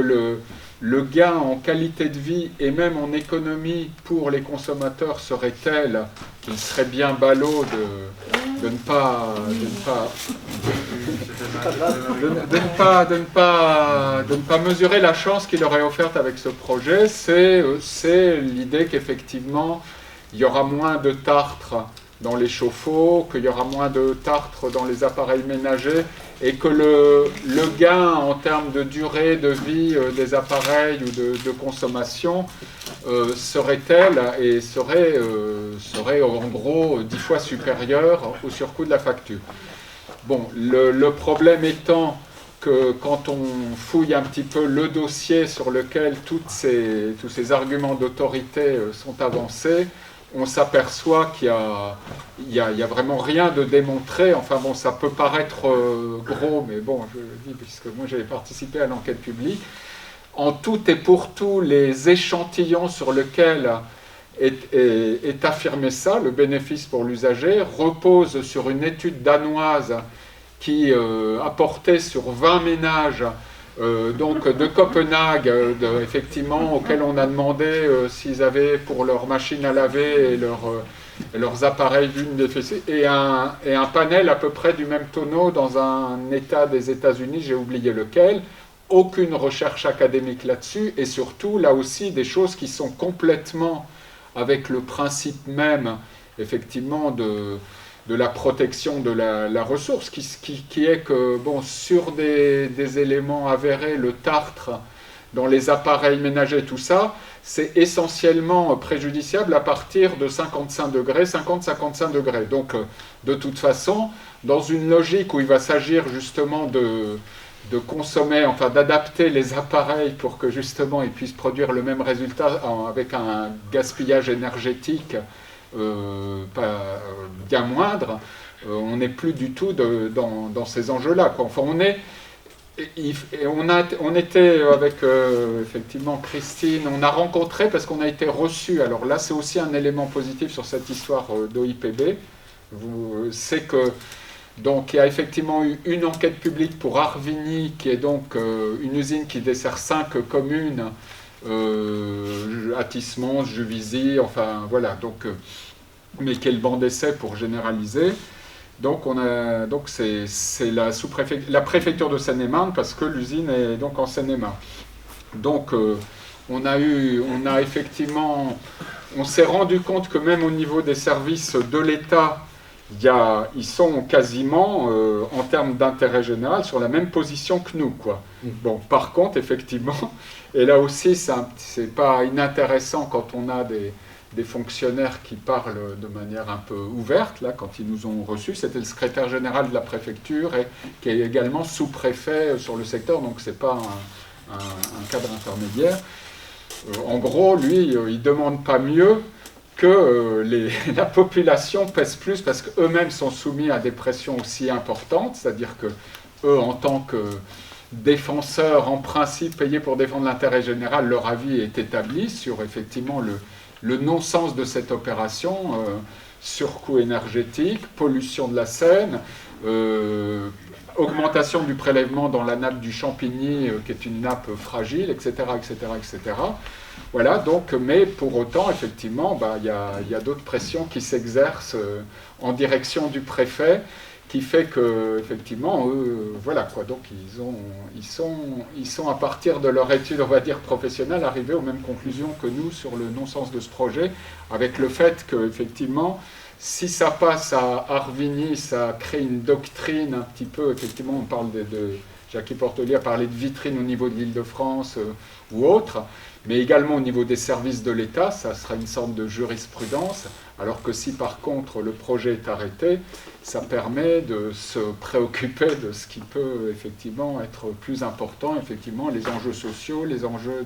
le gain en qualité de vie et même en économie pour les consommateurs serait tel qu'il serait bien ballot de ne pas mesurer la chance qu'il aurait offerte avec ce projet. C'est l'idée qu'effectivement il y aura moins de tartre dans les chauffe-eau, qu'il y aura moins de tartre dans les appareils ménagers et que le gain en termes de durée de vie des appareils ou de consommation serait tel et serait en gros 10 fois supérieur au surcoût de la facture. Bon, le problème étant que quand on fouille un petit peu le dossier sur lequel tous ces arguments d'autorité sont avancés, on s'aperçoit qu'il y a vraiment rien de démontré. Enfin bon, ça peut paraître gros, mais bon, je le dis puisque moi j'avais participé à l'enquête publique. En tout et pour tout, les échantillons sur lesquels est affirmé ça, le bénéfice pour l'usager, repose sur une étude danoise qui a porté sur 20 ménages donc de Copenhague, effectivement, auxquels on a demandé s'ils avaient pour leur machine à laver et leurs appareils d'une déficit, et un panel à peu près du même tonneau dans un État des États-Unis, j'ai oublié lequel. Aucune recherche académique là-dessus, et surtout, là aussi, des choses qui sont complètement avec le principe même, effectivement, de la protection de la ressource, qui est que, bon, sur des éléments avérés, le tartre dans les appareils ménagers, tout ça, c'est essentiellement préjudiciable à partir de 55 degrés, 50-55 degrés. Donc, de toute façon, dans une logique où il va s'agir justement de consommer, enfin d'adapter les appareils pour que justement ils puissent produire le même résultat avec un gaspillage énergétique bien moindre, on n'est plus du tout dans ces enjeux-là. Enfin, on était avec effectivement Christine, on a rencontré parce qu'on a été reçu. Alors là, c'est aussi un élément positif sur cette histoire d'OIPB. C'est que donc il y a effectivement eu une enquête publique pour Arvigny, qui est donc une usine qui dessert 5 communes, Athis-Mons, Juvisy, enfin voilà, donc mais qui est le banc d'essai pour généraliser. Donc c'est la préfecture de Seine-et-Marne, parce que l'usine est donc en Seine-et-Marne. Donc on s'est rendu compte que même au niveau des services de l'État, ils sont quasiment, en termes d'intérêt général, sur la même position que nous, quoi. Bon, par contre, effectivement, et là aussi, c'est pas inintéressant quand on a des fonctionnaires qui parlent de manière un peu ouverte, là, quand ils nous ont reçus. C'était le secrétaire général de la préfecture et qui est également sous-préfet sur le secteur, donc c'est pas un cadre intermédiaire. En gros, lui, il ne demande pas mieux que la population pèse plus, parce qu'eux-mêmes sont soumis à des pressions aussi importantes, c'est-à-dire que eux, en tant que défenseurs, en principe payés pour défendre l'intérêt général, leur avis est établi sur effectivement le non-sens de cette opération, surcoût énergétique, pollution de la Seine, augmentation du prélèvement dans la nappe du Champigny, qui est une nappe fragile, etc., etc., etc. Voilà, donc, mais pour autant, effectivement, il y a d'autres pressions qui s'exercent en direction du préfet, qui fait que, effectivement, eux, voilà quoi, donc ils sont à partir de leur étude, on va dire, professionnelle, arrivés aux mêmes conclusions que nous sur le non-sens de ce projet, avec le fait que, effectivement, si ça passe à Arvigny, ça crée une doctrine un petit peu, effectivement, on parle Jackie Portelier a parlé de vitrine au niveau de l'Île-de-France ou autre, mais également au niveau des services de l'État, ça sera une sorte de jurisprudence, alors que si par contre le projet est arrêté, ça permet de se préoccuper de ce qui peut effectivement être plus important, effectivement les enjeux sociaux, les enjeux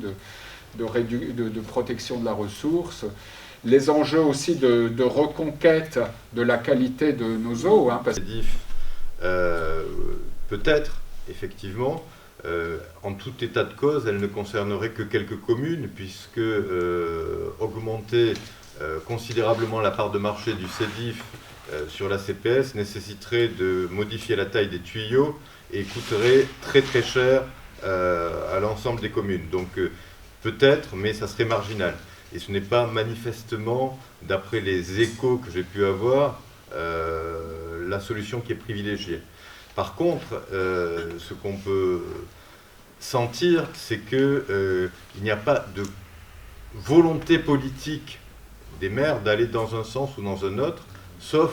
de protection de la ressource, les enjeux aussi de reconquête de la qualité de nos eaux.
Peut-être, effectivement, en tout état de cause, elle ne concernerait que quelques communes, puisque augmenter considérablement la part de marché du CEDIF sur la CPS nécessiterait de modifier la taille des tuyaux et coûterait très très cher à l'ensemble des communes. Donc peut-être, mais ça serait marginal. Et ce n'est pas manifestement, d'après les échos que j'ai pu avoir, la solution qui est privilégiée. Par contre, ce qu'on peut sentir, c'est qu'il n'y a pas de volonté politique des maires d'aller dans un sens ou dans un autre, sauf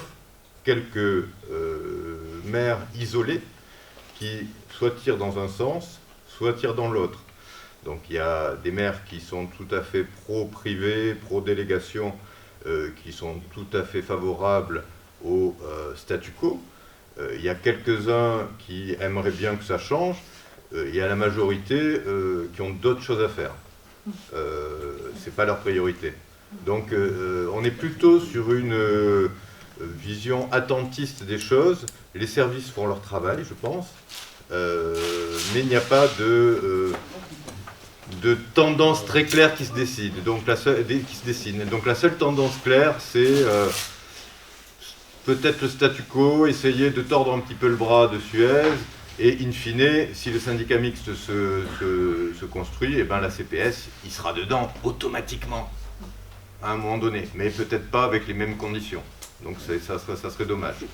quelques maires isolés qui soit tirent dans un sens, soit tirent dans l'autre. Donc il y a des maires qui sont tout à fait pro-privé, pro-délégation, qui sont tout à fait favorables au statu quo. Il y a quelques-uns qui aimeraient bien que ça change. Il y a la majorité qui ont d'autres choses à faire. Ce n'est pas leur priorité. Donc on est plutôt sur une vision attentiste des choses. Les services font leur travail, je pense. Mais il n'y a pas de tendance très claire qui se dessine. Donc la seule tendance claire, c'est peut-être le statu quo, essayer de tordre un petit peu le bras de Suez, et in fine, si le syndicat mixte se construit, et ben la CPS, il sera dedans automatiquement, à un moment donné, mais peut-être pas avec les mêmes conditions. Donc ça serait dommage.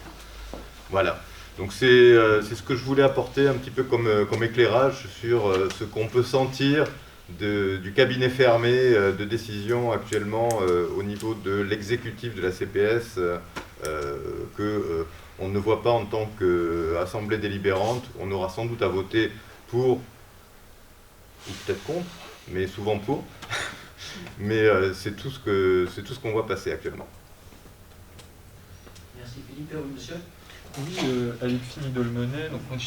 Voilà. Donc c'est ce que je voulais apporter un petit peu comme éclairage sur ce qu'on peut sentir du cabinet fermé de décision actuellement au niveau de l'exécutif de la CPS, qu'on ne voit pas en tant qu'assemblée délibérante. On aura sans doute à voter pour, ou peut-être contre, mais souvent pour. Mais c'est tout ce qu'on voit passer actuellement.
Merci Philippe. Monsieur ?
Oui, Alexis Dolmenet, donc moi je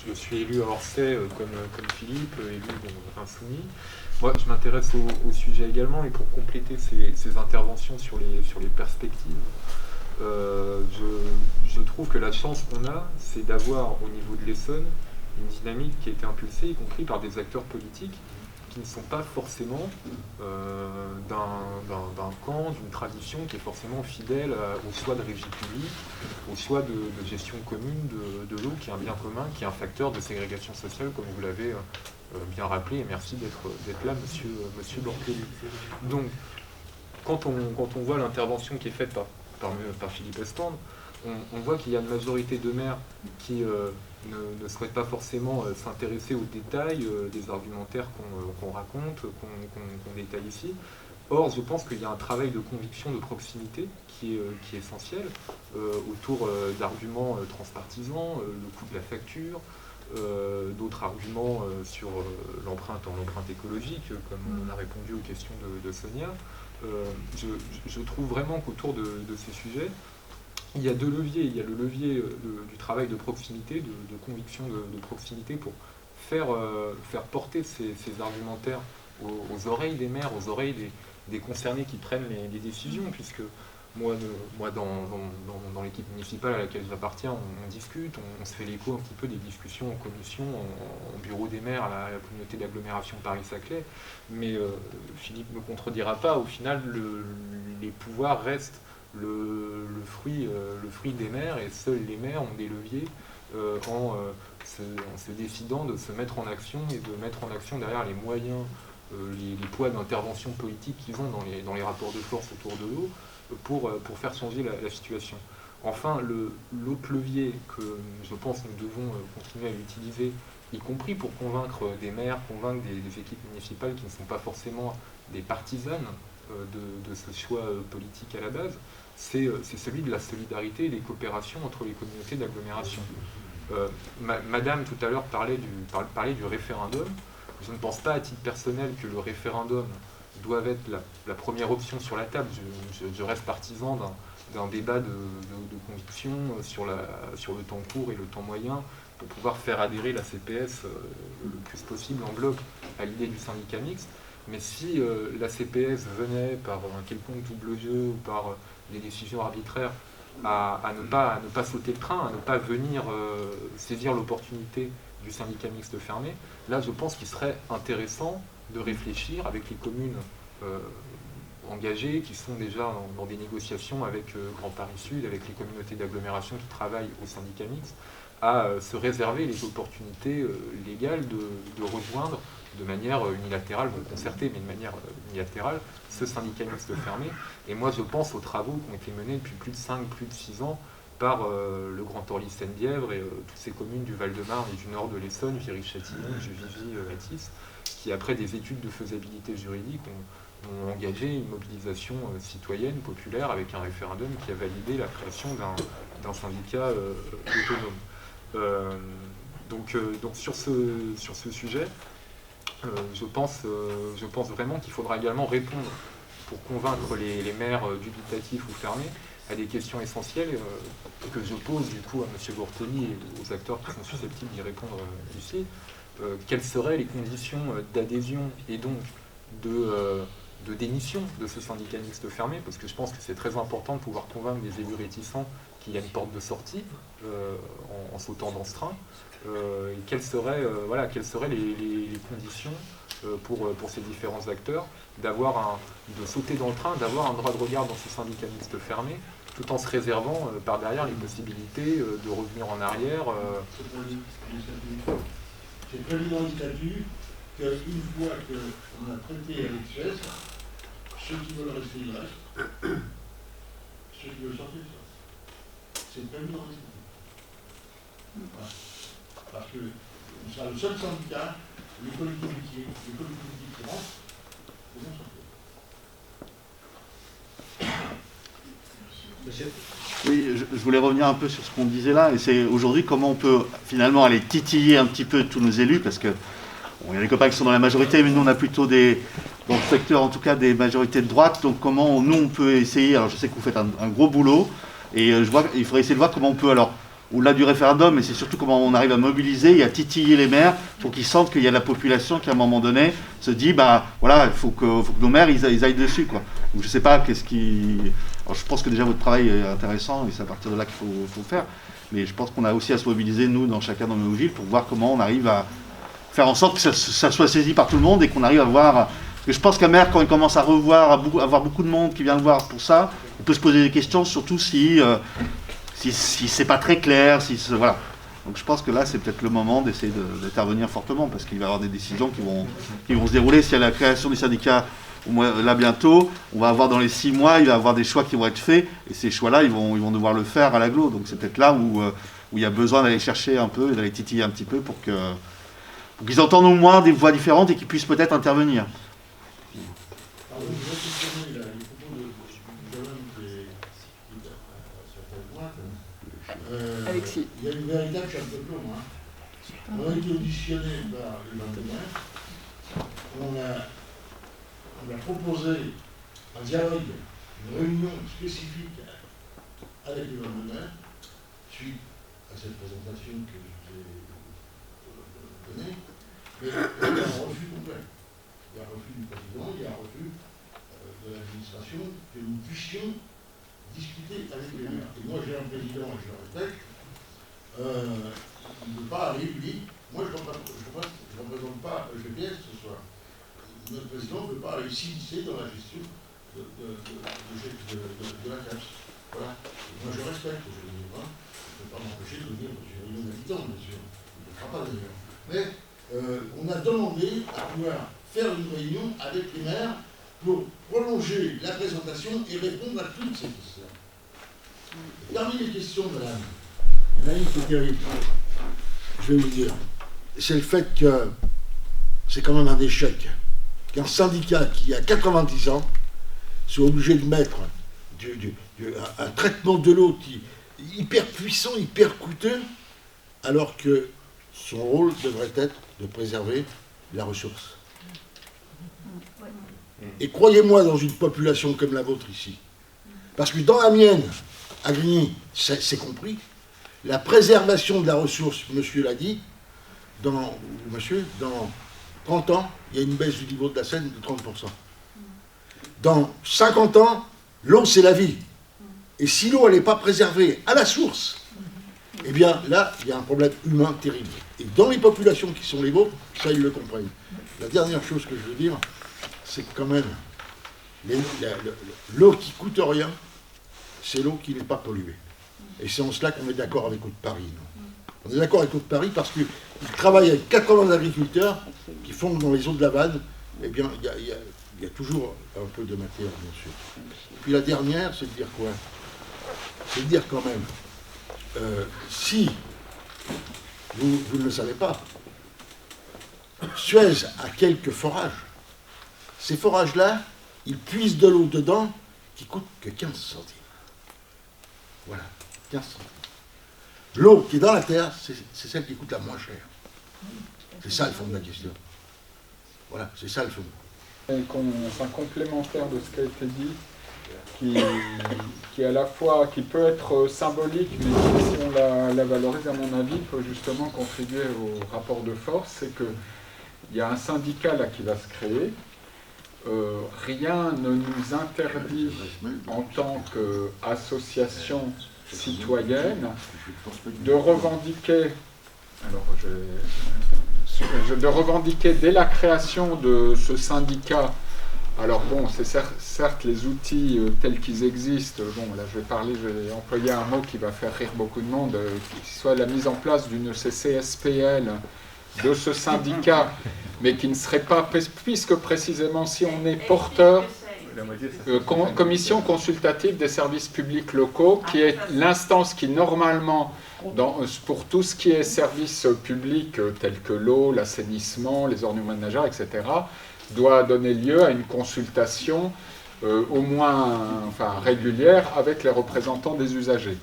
je suis élu à Orsay comme Philippe, élu insoumis. Moi, je m'intéresse au sujet également, et pour compléter ces interventions sur les perspectives, je trouve que la chance qu'on a, c'est d'avoir au niveau de l'Essonne une dynamique qui a été impulsée, y compris par des acteurs politiques qui ne sont pas forcément d'un camp, d'une tradition qui est forcément fidèle au choix de régie publique, au choix de gestion commune de l'eau, qui est un bien commun, qui est un facteur de ségrégation sociale, comme vous l'avez bien rappelé, et merci d'être là, monsieur Bortelli. Donc, quand on voit l'intervention qui est faite par Philippe Estande, on voit qu'il y a une majorité de maires qui ne souhaitent pas forcément s'intéresser aux détails des argumentaires qu'on raconte, qu'on détaille ici. Or, je pense qu'il y a un travail de conviction, de proximité qui est essentiel autour d'arguments transpartisans, le coût de la facture, d'autres arguments sur l'empreinte écologique, comme on a répondu aux questions de Sonia. Je trouve vraiment qu'autour de ces sujets, il y a deux leviers. Il y a le levier du travail de proximité, de conviction de proximité, pour faire porter ces argumentaires aux oreilles des maires, aux oreilles des concernés qui prennent les décisions, puisque moi dans l'équipe municipale à laquelle j'appartiens, on discute, on se fait l'écho un petit peu des discussions en commission, en bureau des maires, à la communauté d'agglomération Paris-Saclay, mais Philippe ne me contredira pas, au final les pouvoirs restent le fruit des maires, et seuls les maires ont des leviers en se décidant de se mettre en action, et de mettre en action derrière les moyens, les poids d'intervention politique qu'ils ont dans les rapports de force autour de l'eau, pour faire changer la situation. Enfin, l'autre levier que je pense que nous devons continuer à utiliser, y compris pour convaincre des maires, convaincre des équipes municipales qui ne sont pas forcément des partisanes de ce choix politique à la base, c'est celui de la solidarité et des coopérations entre les communautés d'agglomération. Madame, tout à l'heure, parlait du référendum. Je ne pense pas à titre personnel que le référendum doit être la première option sur la table. Je reste partisan d'un débat de conviction sur le temps court et le temps moyen, pour pouvoir faire adhérer la CPS le plus possible en bloc à l'idée du syndicat mixte. Mais si la CPS venait par un quelconque double jeu ou par des décisions arbitraires à ne pas sauter le train, à ne pas venir saisir l'opportunité du syndicat mixte fermé, là je pense qu'il serait intéressant de réfléchir avec les communes engagées, qui sont déjà dans des négociations avec Grand Paris Sud, avec les communautés d'agglomération qui travaillent au syndicat mixte, à se réserver les opportunités légales de rejoindre de manière unilatérale, bon concertée, mais de manière unilatérale, ce syndicat mixte fermé. Et moi je pense aux travaux qui ont été menés depuis plus de 6 ans par le Grand Orly Seine-Bièvre et toutes ces communes du Val-de-Marne et du nord de l'Essonne, Viry-Châtillon, Juvisy, Athis, qui après des études de faisabilité juridique ont engagé une mobilisation citoyenne, populaire, avec un référendum qui a validé la création d'un syndicat autonome. Donc sur ce sujet, je pense vraiment qu'il faudra également répondre, pour convaincre les maires dubitatifs ou fermés, à des questions essentielles que je pose du coup à M. Bortelli et aux acteurs qui sont susceptibles d'y répondre ici. Quelles seraient les conditions d'adhésion et donc de démission de ce syndicat mixte fermé, parce que je pense que c'est très important de pouvoir convaincre des élus réticents qu'il y a une porte de sortie en sautant dans ce train. Et quelles seraient les conditions pour ces différents acteurs de sauter dans le train, d'avoir un droit de regard dans ce syndicat mixte fermé, tout en se réservant par derrière les possibilités de revenir en arrière.
C'est prévu dans le statut qu'une fois qu'on a traité avec Suez, ceux qui veulent rester, ils restent. Ceux qui veulent sortir, ils sortent. C'est prévu dans le statut. Voilà. Parce que nous sommes le seul syndicat, les collectivités qui rentrent, ils vont sortir.
Monsieur ? Oui, je voulais revenir un peu sur ce qu'on disait là, et c'est aujourd'hui comment on peut finalement aller titiller un petit peu tous nos élus, parce que bon, il y a des copains qui sont dans la majorité, mais nous on a plutôt dans le secteur en tout cas des majorités de droite, donc comment nous on peut essayer, alors je sais que vous faites un gros boulot, et je vois qu'il faudrait essayer de voir comment on peut alors au-delà du référendum, mais c'est surtout comment on arrive à mobiliser et à titiller les maires pour qu'ils sentent qu'il y a la population qui, à un moment donné, se dit, bah voilà, il faut que nos maires, ils aillent dessus, quoi. Donc je ne sais pas qu'est-ce qui... Alors, je pense que déjà votre travail est intéressant et c'est à partir de là qu'il faut faire. Mais je pense qu'on a aussi à se mobiliser, nous, dans chacun dans nos villes, pour voir comment on arrive à faire en sorte que ça soit saisi par tout le monde et qu'on arrive à voir... Parce que je pense qu'un maire, quand il commence à avoir beaucoup de monde qui vient le voir pour ça, on peut se poser des questions, surtout si c'est pas très clair, voilà. Donc je pense que là, c'est peut-être le moment d'essayer d'intervenir fortement, parce qu'il va y avoir des décisions qui vont se dérouler. S'il y a la création du syndicat là bientôt, on va avoir dans les 6 mois, il va y avoir des choix qui vont être faits, et ces choix-là, ils vont devoir le faire à l'agglo. Donc c'est peut-être là où il y a besoin d'aller chercher un peu, et d'aller titiller un petit peu pour qu'ils entendent au moins des voix différentes et qu'ils puissent peut-être intervenir.
Alexis.
Il y a une véritable chape de plomb. On a été auditionné par les lendemains. On a proposé un dialogue, une réunion spécifique avec les lendemains, suite à cette présentation que je vous ai donnée. Mais il y a un refus complet. Il y a un refus du président, il y a un refus de l'administration que nous puissions discuter avec les maires. Et moi j'ai un président, et je le répète, il ne veut pas aller, lui, moi je ne représente pas GPS ce soir. Notre président ne veut pas aller s'immiscer dans la gestion de la CAPS. Voilà. Et moi je respecte, je ne veux pas m'empêcher de venir sur une réunion d'habitants, bien sûr. Il ne le fera pas d'ailleurs. Mais on a demandé à pouvoir faire une réunion avec les maires pour prolonger la présentation et répondre à toutes ces questions. Parmi les questions, madame, il y en a une qui est terrible. Je vais vous dire. C'est le fait que c'est quand même un échec qu'un syndicat qui a 90 ans soit obligé de mettre un traitement de l'eau qui est hyper puissant, hyper coûteux, alors que son rôle devrait être de préserver la ressource. Et croyez-moi, dans une population comme la vôtre ici, parce que dans la mienne, à Grigny, c'est compris, la préservation de la ressource, monsieur l'a dit, dans 30 ans, il y a une baisse du niveau de la Seine de 30%. Dans 50 ans, l'eau, c'est la vie. Et si l'eau, elle n'est pas préservée à la source, eh bien, là, il y a un problème humain terrible. Et dans les populations qui sont les vôtres, ça, ils le comprennent. La dernière chose que je veux dire, c'est que quand même, l'eau qui coûte rien, c'est l'eau qui n'est pas polluée. Et c'est en cela qu'on est d'accord avec Haute-Paris. On est d'accord avec Haute-Paris parce qu'ils travaillent avec 80 agriculteurs qui font que dans les eaux de la Vanne, eh bien, il y a toujours un peu de matière, bien sûr. Et puis la dernière, c'est de dire quoi? C'est de dire quand même, si vous ne le savez pas, Suez a quelques forages. Ces forages-là, ils puisent de l'eau dedans qui coûte que 15 centimes. Voilà, 15 centimes. L'eau qui est dans la terre, c'est celle qui coûte la moins chère. C'est ça le fond de la question. Voilà, c'est ça le fond.
Un complémentaire de ce qui a été dit, qui à la fois, qui peut être symbolique, mais qui, si on la valorise, à mon avis, peut justement contribuer au rapport de force, c'est qu'il y a un syndicat là qui va se créer. Rien ne nous interdit, en tant qu'association citoyenne, de revendiquer, de revendiquer dès la création de ce syndicat. Alors bon, c'est certes les outils tels qu'ils existent, bon là je vais employer un mot qui va faire rire beaucoup de monde, qui soit la mise en place d'une CCSPL de ce syndicat, mais qui ne serait pas, puisque précisément si on est porteur, commission consultative des services publics locaux, qui est l'instance qui normalement, pour tout ce qui est services publics tels que l'eau, l'assainissement, les ordures ménagères, etc., doit donner lieu à une consultation au moins régulière avec les représentants des usagers.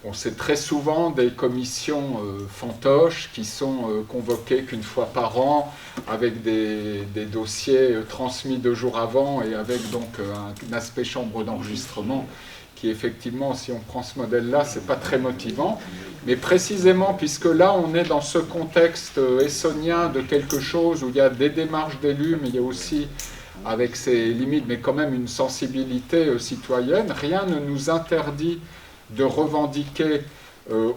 Bon, c'est très souvent des commissions fantoches qui sont convoquées qu'une fois par an, avec des dossiers transmis 2 jours avant et avec donc un aspect chambre d'enregistrement qui effectivement, si on prend ce modèle-là, c'est pas très motivant. Mais précisément, puisque là, on est dans ce contexte essonien de quelque chose où il y a des démarches d'élus, mais il y a aussi, avec ses limites, mais quand même une sensibilité citoyenne, rien ne nous interdit de revendiquer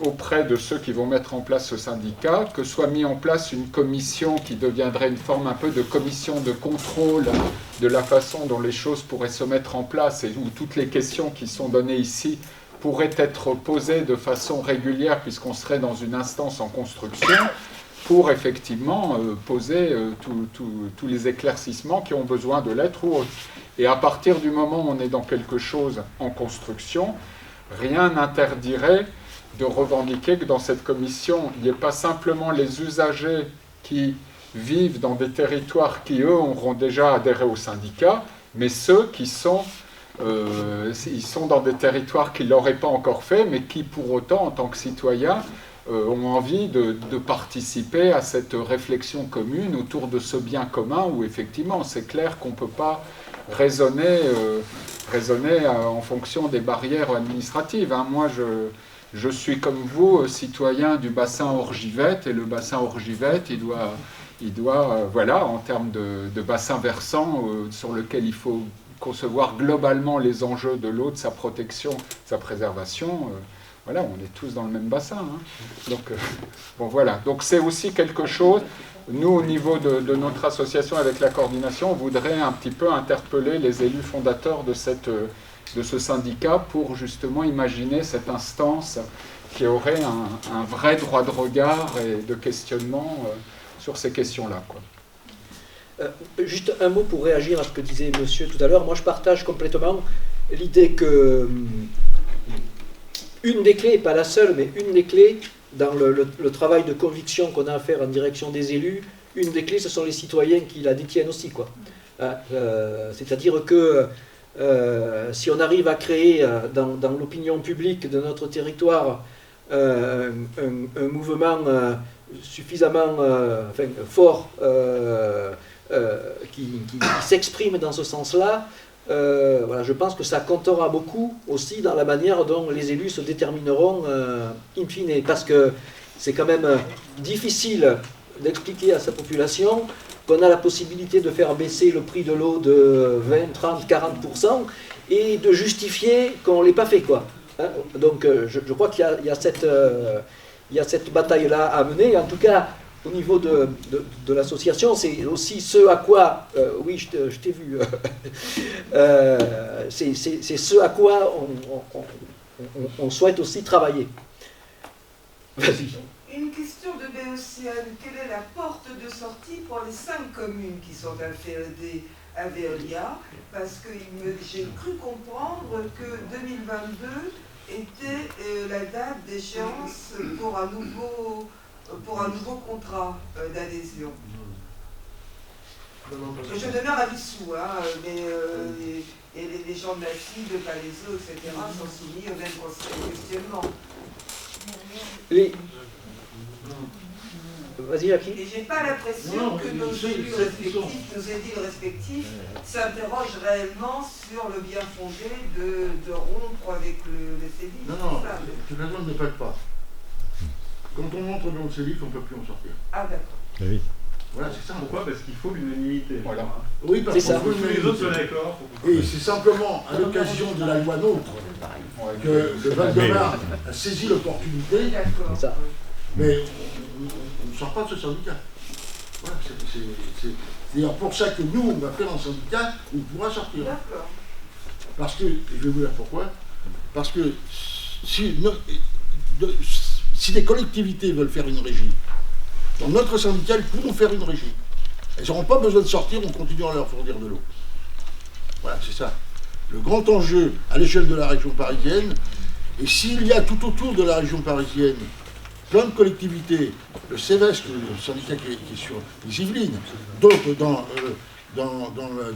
auprès de ceux qui vont mettre en place ce syndicat, que soit mis en place une commission qui deviendrait une forme un peu de commission de contrôle de la façon dont les choses pourraient se mettre en place et où toutes les questions qui sont données ici pourraient être posées de façon régulière puisqu'on serait dans une instance en construction pour effectivement poser tous les éclaircissements qui ont besoin de l'être ou autre. Et à partir du moment où on est dans quelque chose en construction, rien n'interdirait de revendiquer que dans cette commission, il n'y ait pas simplement les usagers qui vivent dans des territoires qui, eux, auront déjà adhéré au syndicat, mais ceux qui sont, ils sont dans des territoires qui ne l'auraient pas encore fait, mais qui, pour autant, en tant que citoyens, ont envie de participer à cette réflexion commune autour de ce bien commun où, effectivement, c'est clair qu'on ne peut pas raisonner en fonction des barrières administratives. Hein. Moi, je suis comme vous, citoyen du bassin Orgivette, et le bassin Orgivette, il doit voilà, en termes de bassin versant sur lequel il faut concevoir globalement les enjeux de l'eau, de sa protection, de sa préservation, voilà, on est tous dans le même bassin. Hein. Donc, bon, voilà. Donc c'est aussi quelque chose, nous, au niveau de notre association avec la coordination, on voudrait un petit peu interpeller les élus fondateurs de ce syndicat pour justement imaginer cette instance qui aurait un vrai droit de regard et de questionnement sur ces questions-là, quoi.
Juste un mot pour réagir à ce que disait monsieur tout à l'heure. Moi, je partage complètement l'idée que une des clés, pas la seule, mais une des clés dans le travail de conviction qu'on a à faire en direction des élus, une des clés, ce sont les citoyens qui la détiennent aussi, quoi. C'est-à-dire que si on arrive à créer dans l'opinion publique de notre territoire un mouvement suffisamment fort qui s'exprime dans ce sens-là, voilà, je pense que ça comptera beaucoup aussi dans la manière dont les élus se détermineront in fine, parce que c'est quand même difficile d'expliquer à sa population qu'on a la possibilité de faire baisser le prix de l'eau de 20, 30, 40% et de justifier qu'on ne l'ait pas fait, quoi. Hein, donc je crois qu'il y a cette bataille-là à mener. En tout cas, au niveau de l'association, c'est aussi ce à quoi, oui, je t'ai vu, c'est ce à quoi on souhaite aussi travailler. Vas-y.
Une question de Béotienne. Quelle est la porte de sortie pour les 5 communes qui sont affiliées à Veolia? Parce que j'ai cru comprendre que 2022 était la date d'échéance pour un nouveau contrat d'adhésion. Je demeure à Vissou, hein, mais les gens de la FI, de Palaiseau, etc. sont soumis au même questionnement.
Vas-y, Jackie.
Et j'ai pas l'impression que nos édiles respectifs s'interrogent réellement sur le bien fondé de rompre avec le CEDIF.
Non, cette raison ne pète pas. Quand on entre dans le CEDIF, on ne peut plus en sortir.
Ah d'accord.
Oui.
Voilà, c'est ça.
Pourquoi? Parce qu'il faut l'unanimité.
Voilà. Oui, parce
qu'il
faut
tous les autres sont d'accord.
Et c'est simplement à l'occasion de la loi NOTRe que le Val-de-Marne a saisi l'opportunité. Mais on ne sort pas de ce syndicat. Voilà, c'est d'ailleurs pour ça que nous, on va faire un syndicat où on pourra sortir. Parce que, je vais vous dire pourquoi, parce que si des collectivités veulent faire une régie, dans notre syndicat, elles pourront faire une régie. Elles n'auront pas besoin de sortir, on continuera à leur fournir de l'eau. Voilà, c'est ça. Le grand enjeu à l'échelle de la région parisienne, et s'il y a tout autour de la région parisienne plein de collectivités, le CEVEST, le syndicat qui est sur les Yvelines, d'autres dans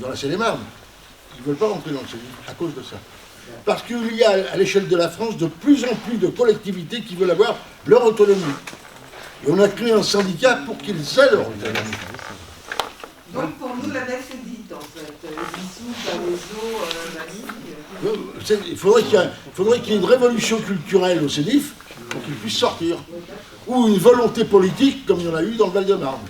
la Seine-et-Marne, ils ne veulent pas rentrer dans le CEDIF à cause de ça. parce qu'il y a à l'échelle de la France de plus en plus de collectivités qui veulent avoir leur autonomie. Et on a créé un syndicat pour qu'ils aient leur autonomie.
Donc pour nous, la messe est dite en fait. Bissou, Palaiseau, Vanille.
Il faudrait qu'il y ait une révolution culturelle au CEDIF pour qu'il puisse sortir. Ou une volonté politique comme il y en a eu dans le Val-de-Marne.